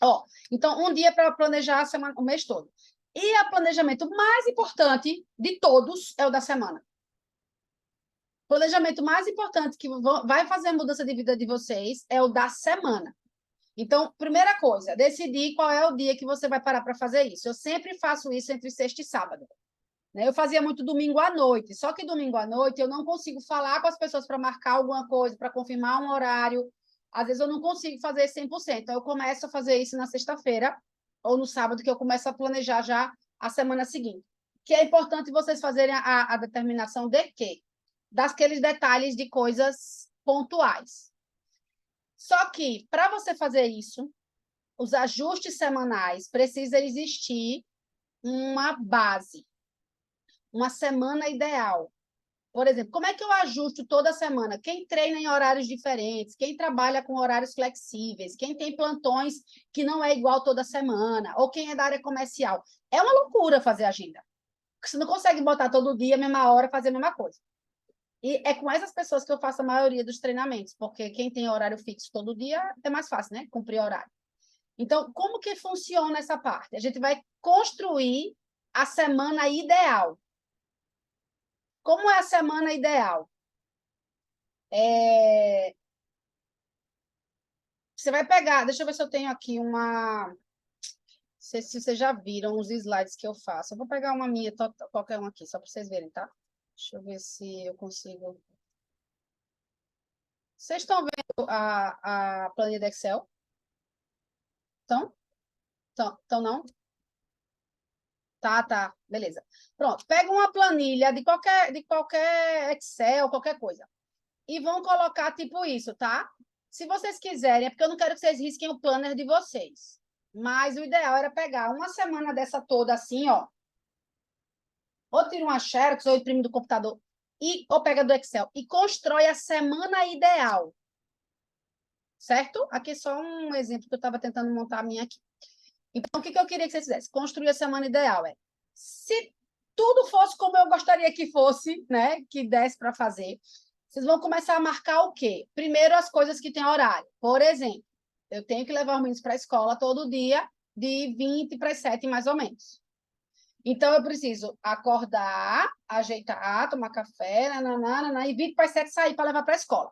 Ó, então, um dia para planejar a semana, o mês todo. E o planejamento mais importante de todos é o da semana. O planejamento mais importante que vai fazer a mudança de vida de vocês é o da semana. Então, primeira coisa, decidir qual é o dia que você vai parar para fazer isso. Eu sempre faço isso entre sexta e sábado. Eu fazia muito domingo à noite, só que domingo à noite eu não consigo falar com as pessoas para marcar alguma coisa, para confirmar um horário. Às vezes eu não consigo fazer 100%. Então, eu começo a fazer isso na sexta-feira ou no sábado, que eu começo a planejar já a semana seguinte. Que é importante vocês fazerem a determinação de quê? Daqueles detalhes de coisas pontuais. Só que, para você fazer isso, os ajustes semanais precisa existir uma base, uma semana ideal. Por exemplo, como é que eu ajusto toda semana? Quem treina em horários diferentes, quem trabalha com horários flexíveis, quem tem plantões que não é igual toda semana, ou quem é da área comercial. É uma loucura fazer agenda. Porque você não consegue botar todo dia, a mesma hora, fazer a mesma coisa. E é com essas pessoas que eu faço a maioria dos treinamentos, porque quem tem horário fixo todo dia é mais fácil, né? Cumprir horário. Então, como que funciona essa parte? A gente vai construir a semana ideal. Como é a semana ideal? Você vai pegar, deixa eu ver se eu tenho aqui uma. Não sei se vocês já viram os slides que eu faço. Eu vou pegar uma minha, qualquer uma aqui, só para vocês verem, tá? Deixa eu ver se eu consigo. Vocês estão vendo a planilha do Excel? Estão? Então, não? Tá, beleza. Pronto, pega uma planilha de qualquer Excel, qualquer coisa. E vão colocar tipo isso, tá? Se vocês quiserem, é porque eu não quero que vocês risquem o planner de vocês. Mas o ideal era pegar uma semana dessa toda assim, ó. Ou tira uma Xerox, ou imprime do computador, ou pega do Excel, e constrói a semana ideal. Certo? Aqui é só um exemplo que eu estava tentando montar a minha aqui. Então, o que eu queria que vocês fizessem? Construir a semana ideal. Se tudo fosse como eu gostaria que fosse, né? Que desse para fazer, vocês vão começar a marcar o quê? Primeiro, as coisas que têm horário. Por exemplo, eu tenho que levar os meninos para a escola todo dia, de 20 para as 7, mais ou menos. Então, eu preciso acordar, ajeitar, tomar café, nananana, e 20 para as 7 sair para levar para a escola.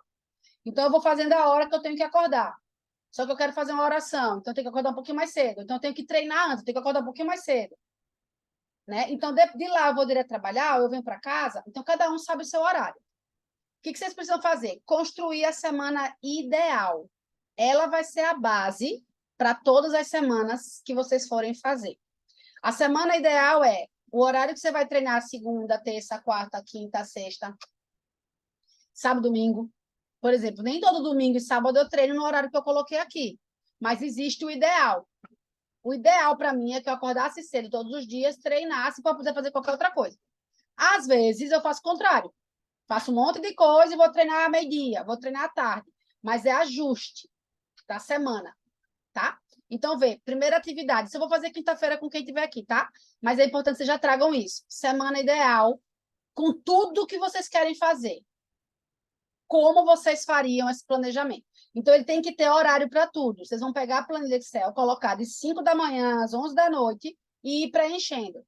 Então, eu vou fazendo a hora que eu tenho que acordar. Só que eu quero fazer uma oração, então eu tenho que acordar um pouquinho mais cedo. Então, eu tenho que treinar antes, eu tenho que acordar um pouquinho mais cedo. Né? Então, de lá eu vou direto trabalhar, ou eu venho para casa. Então, cada um sabe o seu horário. O que vocês precisam fazer? Construir a semana ideal. Ela vai ser a base para todas as semanas que vocês forem fazer. A semana ideal é o horário que você vai treinar segunda, terça, quarta, quinta, sexta, sábado, domingo. Por exemplo, nem todo domingo e sábado eu treino no horário que eu coloquei aqui, mas existe o ideal. O ideal para mim é que eu acordasse cedo todos os dias, treinasse para poder fazer qualquer outra coisa. Às vezes eu faço o contrário. Faço um monte de coisa e vou treinar à meio-dia, vou treinar à tarde. Mas é ajuste da semana, tá? Então, vê, primeira atividade. Isso eu vou fazer quinta-feira com quem estiver aqui, tá? Mas é importante que vocês já tragam isso. Semana ideal, com tudo que vocês querem fazer. Como vocês fariam esse planejamento? Então, ele tem que ter horário para tudo. Vocês vão pegar a planilha Excel, colocar de 5 da manhã às 11 da noite e ir preenchendo.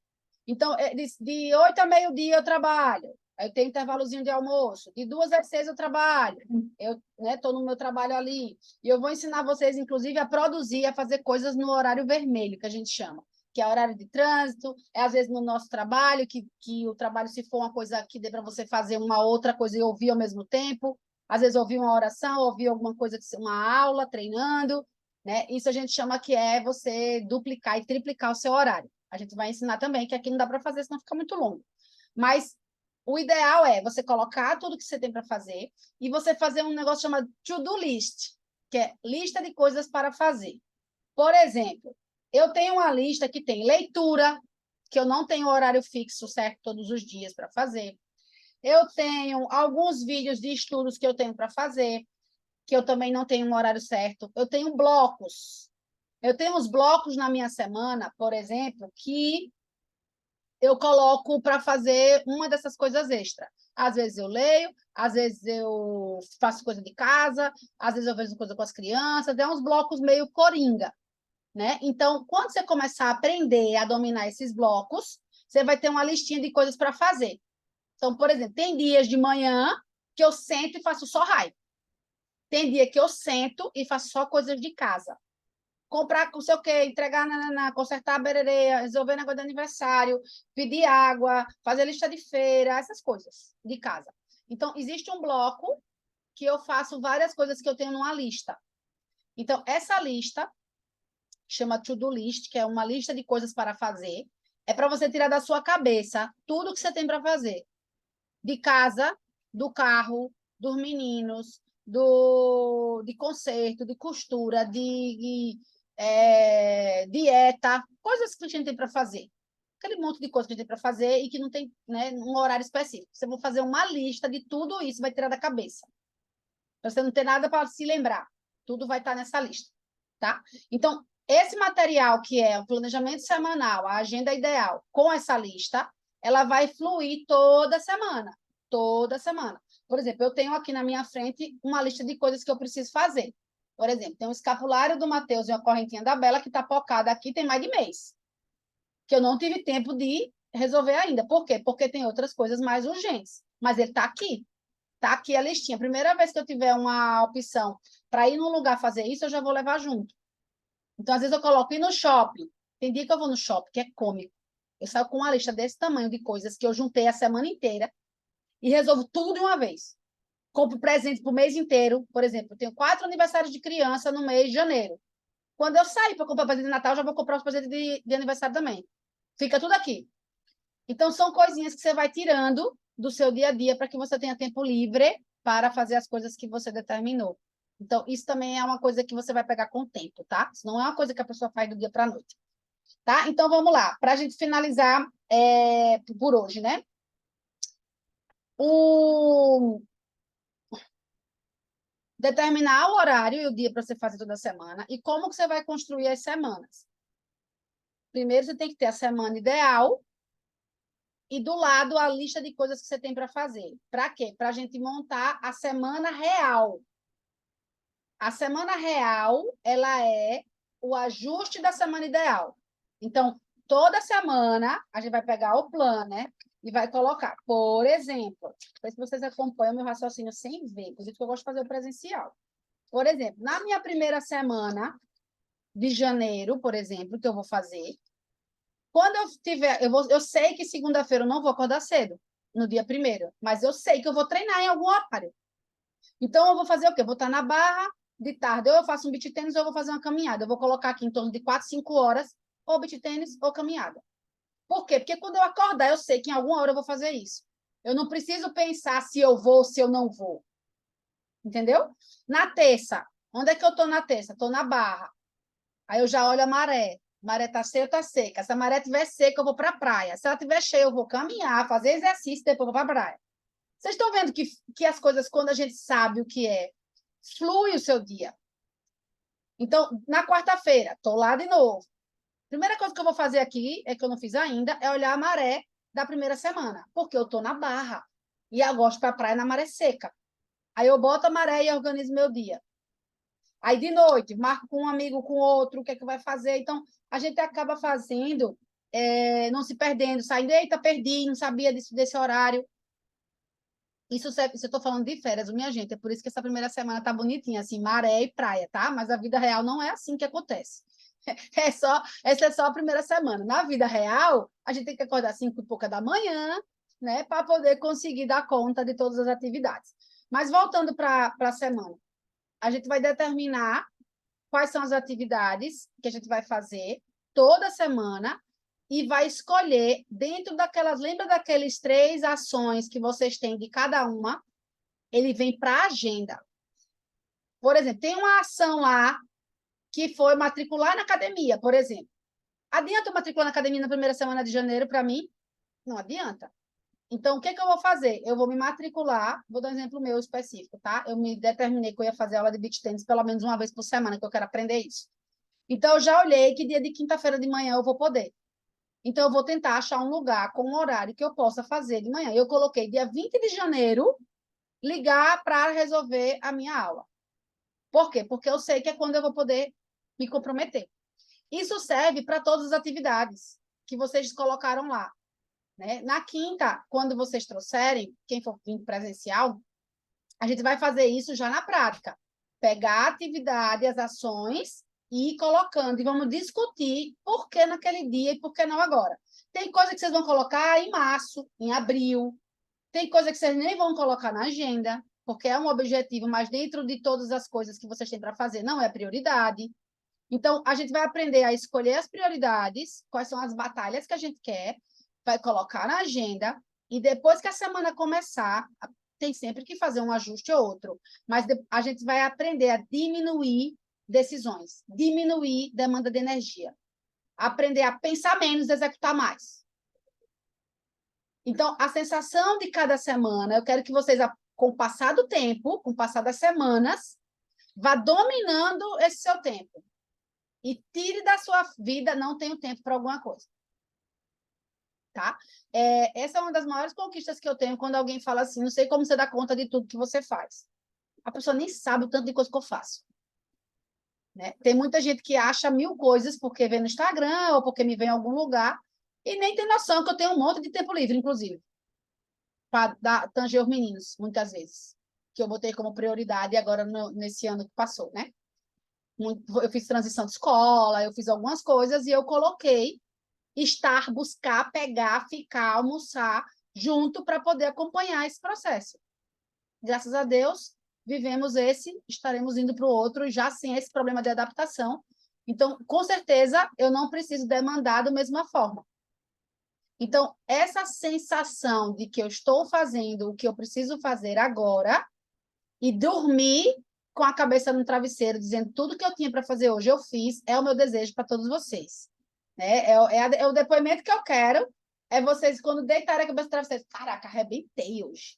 Então, de 8 a meio-dia eu trabalho. Aí eu tenho intervalozinho de almoço. De 2 às 6 eu trabalho. Eu estou no meu trabalho ali. E eu vou ensinar vocês, inclusive, a produzir, a fazer coisas no horário vermelho, que a gente chama. Que é horário de trânsito, é às vezes no nosso trabalho, que o trabalho, se for uma coisa que dê para você fazer uma outra coisa e ouvir ao mesmo tempo. Às vezes ouvir uma oração, ouvir alguma coisa, uma aula, treinando. Né? Isso a gente chama que é você duplicar e triplicar o seu horário. A gente vai ensinar também, que aqui não dá para fazer, senão fica muito longo. Mas O ideal é você colocar tudo que você tem para fazer e você fazer um negócio chamado to-do list, que é lista de coisas para fazer. Por exemplo, eu tenho uma lista que tem leitura, que eu não tenho horário fixo, certo, todos os dias para fazer. Eu tenho alguns vídeos de estudos que eu tenho para fazer, que eu também não tenho um horário certo. Eu tenho blocos. Eu tenho uns blocos na minha semana, por exemplo, que eu coloco para fazer uma dessas coisas extra. Às vezes eu leio, às vezes eu faço coisa de casa, às vezes eu vejo coisa com as crianças, é uns blocos meio coringa, né? Então, quando você começar a aprender a dominar esses blocos, você vai ter uma listinha de coisas para fazer. Então, por exemplo, tem dias de manhã que eu sento e faço só raio. Tem dia que eu sento e faço só coisas de casa. Comprar não sei o quê, entregar, consertar a berereia, resolver negócio de aniversário, pedir água, fazer lista de feira, essas coisas de casa. Então, existe um bloco que eu faço várias coisas que eu tenho numa lista. Então, essa lista, que chama to-do list, que é uma lista de coisas para fazer, é para você tirar da sua cabeça tudo que você tem para fazer. De casa, do carro, dos meninos, de conserto, de costura, de dieta, coisas que a gente tem para fazer. Aquele monte de coisa que a gente tem para fazer e que não tem, né, um horário específico. Você vai fazer uma lista de tudo isso, vai tirar da cabeça. Para você não ter nada para se lembrar. Tudo vai estar nessa lista, tá? Então, esse material que é o planejamento semanal, a agenda ideal, com essa lista, ela vai fluir toda semana. Toda semana. Por exemplo, eu tenho aqui na minha frente uma lista de coisas que eu preciso fazer. Por exemplo, tem um escapulário do Matheus e uma correntinha da Bela que está pocada aqui tem mais de mês. Que eu não tive tempo de resolver ainda. Por quê? Porque tem outras coisas mais urgentes. Mas ele está aqui. Está aqui a listinha. Primeira vez que eu tiver uma opção para ir num lugar fazer isso, eu já vou levar junto. Então, às vezes, eu coloco ir no shopping. Tem dia que eu vou no shopping, que é cômico. Eu saio com uma lista desse tamanho de coisas que eu juntei a semana inteira e resolvo tudo de uma vez. Compro presente para o mês inteiro. Por exemplo, eu tenho 4 aniversários de criança no mês de janeiro. Quando eu sair para comprar presente de Natal, eu já vou comprar os presentes de aniversário também. Fica tudo aqui. Então, são coisinhas que você vai tirando do seu dia a dia para que você tenha tempo livre para fazer as coisas que você determinou. Então, isso também é uma coisa que você vai pegar com o tempo, tá? Isso não é uma coisa que a pessoa faz do dia para a noite. Tá? Então, vamos lá. Para a gente finalizar por hoje, né? Determinar o horário e o dia para você fazer toda semana e como que você vai construir as semanas. Primeiro, você tem que ter a semana ideal e do lado a lista de coisas que você tem para fazer. Para quê? Para a gente montar a semana real. A semana real, ela é o ajuste da semana ideal. Então, toda semana, a gente vai pegar o plano, né? E vai colocar, por exemplo, não sei se vocês acompanham meu raciocínio sem ver, por isso que eu gosto de fazer o presencial. Por exemplo, na minha primeira semana de janeiro, por exemplo, que eu vou fazer, quando eu tiver, eu sei que segunda-feira eu não vou acordar cedo, no dia primeiro, mas eu sei que eu vou treinar em algum horário. Então, eu vou fazer o quê? Eu vou estar na barra de tarde, ou eu faço um beach tênis ou eu vou fazer uma caminhada. Eu vou colocar aqui em torno de 4, 5 horas, ou beach tênis ou caminhada. Por quê? Porque quando eu acordar, eu sei que em alguma hora eu vou fazer isso. Eu não preciso pensar se eu vou ou se eu não vou. Entendeu? Na terça, onde é que eu estou na terça? Estou na barra. Aí eu já olho a maré. Maré está cheia ou está seca? Se a maré estiver seca, eu vou para a praia. Se ela estiver cheia, eu vou caminhar, fazer exercício, depois eu vou para a praia. Vocês estão vendo que as coisas, quando a gente sabe o que é, flui o seu dia. Então, na quarta-feira, estou lá de novo. Primeira coisa que eu vou fazer aqui, é que eu não fiz ainda, é olhar a maré da primeira semana, porque eu estou na barra. E eu gosto para a praia na maré seca. Aí eu boto a maré e organizo meu dia. Aí, de noite, marco com um amigo, com outro, o que é que vai fazer. Então, a gente acaba fazendo, não se perdendo, saindo, eita, perdi, não sabia desse horário. Isso eu estou falando de férias, minha gente. É por isso que essa primeira semana tá bonitinha, assim, maré e praia, tá? Mas a vida real não é assim que acontece. Essa é só a primeira semana. Na vida real, a gente tem que acordar às 5h e pouca da manhã, né? Para poder conseguir dar conta de todas as atividades. Mas voltando para a semana, a gente vai determinar quais são as atividades que a gente vai fazer toda semana e vai escolher dentro daquelas... Lembra daqueles 3 ações que vocês têm de cada uma? Ele vem para a agenda. Por exemplo, tem uma ação lá que foi matricular na academia, por exemplo. Adianta eu matricular na academia na primeira semana de janeiro para mim? Não adianta. Então, o que que eu vou fazer? Eu vou me matricular, vou dar um exemplo meu específico, tá? Eu me determinei que eu ia fazer aula de beach tennis pelo menos uma vez por semana, que eu quero aprender isso. Então, eu já olhei que dia de quinta-feira de manhã eu vou poder. Então, eu vou tentar achar um lugar com um horário que eu possa fazer de manhã. Eu coloquei dia 20 de janeiro, ligar para resolver a minha aula. Por quê? Porque eu sei que é quando eu vou poder me comprometer. Isso serve para todas as atividades que vocês colocaram lá, né? Na quinta, quando vocês trouxerem, quem for vir presencial, a gente vai fazer isso já na prática. Pegar a atividade, as ações e ir colocando. E vamos discutir por que naquele dia e por que não agora. Tem coisa que vocês vão colocar em março, em abril. Tem coisa que vocês nem vão colocar na agenda, porque é um objetivo, mas dentro de todas as coisas que vocês têm para fazer, não é prioridade. Então, a gente vai aprender a escolher as prioridades, quais são as batalhas que a gente quer, vai colocar na agenda, e depois que a semana começar, tem sempre que fazer um ajuste ou outro, mas a gente vai aprender a diminuir decisões, diminuir demanda de energia, aprender a pensar menos, executar mais. Então, a sensação de cada semana, eu quero que vocês, com o passar do tempo, com o passar das semanas, vá dominando esse seu tempo. E tire da sua vida, não tenho tempo para alguma coisa. Tá? Essa é uma das maiores conquistas que eu tenho quando alguém fala assim, não sei como você dá conta de tudo que você faz. A pessoa nem sabe o tanto de coisa que eu faço. Né? Tem muita gente que acha 1000 coisas porque vê no Instagram ou porque me vê em algum lugar e nem tem noção que eu tenho um monte de tempo livre, inclusive, para tanger os meninos, muitas vezes, que eu botei como prioridade agora nesse ano que passou, né? Eu fiz transição de escola, eu fiz algumas coisas e eu coloquei estar, buscar, pegar, ficar, almoçar junto para poder acompanhar esse processo. Graças a Deus, vivemos esse, estaremos indo para o outro, já sem esse problema de adaptação. Então, com certeza, eu não preciso demandar da mesma forma. Então, essa sensação de que eu estou fazendo o que eu preciso fazer agora e dormir com a cabeça no travesseiro, dizendo tudo que eu tinha para fazer hoje eu fiz, é o meu desejo para todos vocês. Né? É o depoimento que eu quero, é vocês, quando deitarem a cabeça no travesseiro, caraca, arrebentei hoje.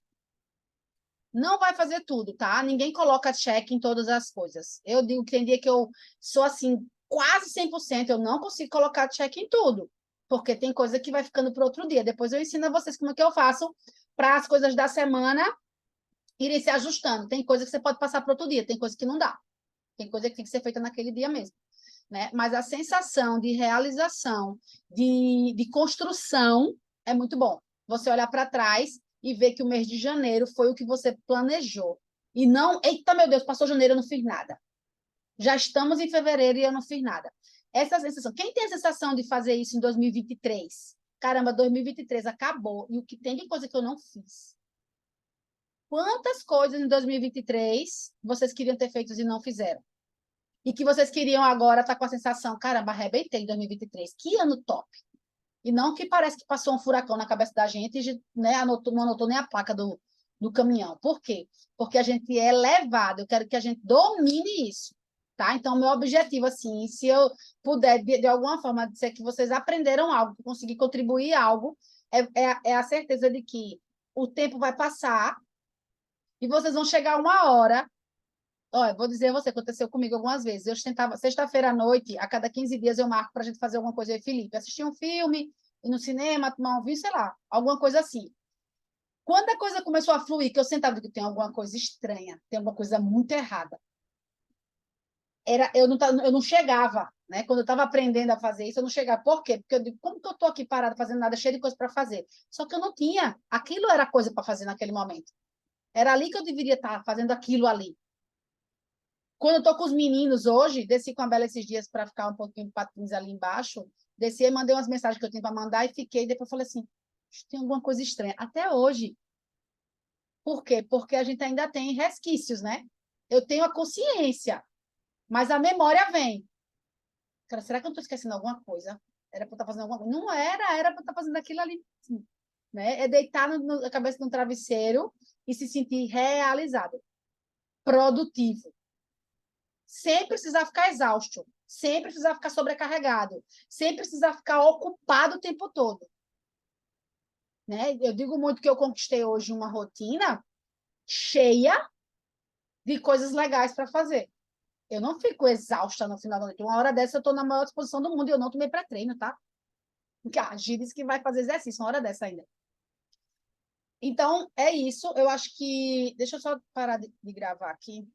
Não vai fazer tudo, tá? Ninguém coloca check em todas as coisas. Eu digo que tem dia que eu sou assim, quase 100%, eu não consigo colocar check em tudo, porque tem coisa que vai ficando para outro dia. Depois eu ensino a vocês como é que eu faço para as coisas da semana irem se ajustando. Tem coisa que você pode passar para outro dia, tem coisa que não dá. Tem coisa que tem que ser feita naquele dia mesmo. Né? Mas a sensação de realização, de construção, é muito bom. Você olhar para trás e ver que o mês de janeiro foi o que você planejou. E não, eita, meu Deus, passou janeiro, eu não fiz nada. Já estamos em fevereiro e eu não fiz nada. Essa sensação, quem tem a sensação de fazer isso em 2023? Caramba, 2023 acabou, e o que tem de coisa que eu não fiz? Quantas coisas em 2023 vocês queriam ter feito e não fizeram? E que vocês queriam agora estar com a sensação, caramba, arrebentei em 2023, que ano top. E não que parece que passou um furacão na cabeça da gente e, né, não anotou nem a placa do caminhão. Por quê? Porque a gente é levado, eu quero que a gente domine isso. Tá? Então, meu objetivo, assim, se eu puder, de alguma forma, dizer que vocês aprenderam algo, que conseguir contribuir algo, é a certeza de que o tempo vai passar e vocês vão chegar uma hora. Olha, vou dizer a você, aconteceu comigo algumas vezes. Eu tentava, sexta-feira à noite, a cada 15 dias eu marco para a gente fazer alguma coisa. Eu e Felipe, assistir um filme, ir no cinema, tomar um vinho, sei lá, alguma coisa assim. Quando a coisa começou a fluir, que eu sentava e que tem alguma coisa estranha, tem alguma coisa muito errada. Eu não chegava, né? Quando eu estava aprendendo a fazer isso, eu não chegava. Por quê? Porque eu digo, como que eu estou aqui parada fazendo nada, cheio de coisa para fazer? Só que eu não tinha. Aquilo era coisa para fazer naquele momento. Era ali que eu deveria estar fazendo aquilo ali. Quando eu estou com os meninos hoje, desci com a Bela esses dias para ficar um pouquinho de patins ali embaixo, desci e mandei umas mensagens que eu tinha para mandar e fiquei. Depois falei assim, tem alguma coisa estranha. Até hoje. Por quê? Porque a gente ainda tem resquícios, né? Eu tenho a consciência, mas a memória vem. Cara, será que eu estou esquecendo alguma coisa? Era para estar fazendo alguma coisa. Não era, era para estar fazendo aquilo ali, né? É deitar a cabeça no travesseiro e se sentir realizado, produtivo, sem precisar ficar exausto, sem precisar ficar sobrecarregado, sem precisar ficar ocupado o tempo todo, né? Eu digo muito que eu conquistei hoje uma rotina cheia de coisas legais para fazer. Eu não fico exausta no final da noite. Uma hora dessa eu estou na maior disposição do mundo e eu não tomei pré-treino, tá? Porque a Gi disse que vai fazer exercício uma hora dessa ainda. Então, é isso. Eu acho que... Deixa eu só parar de gravar aqui.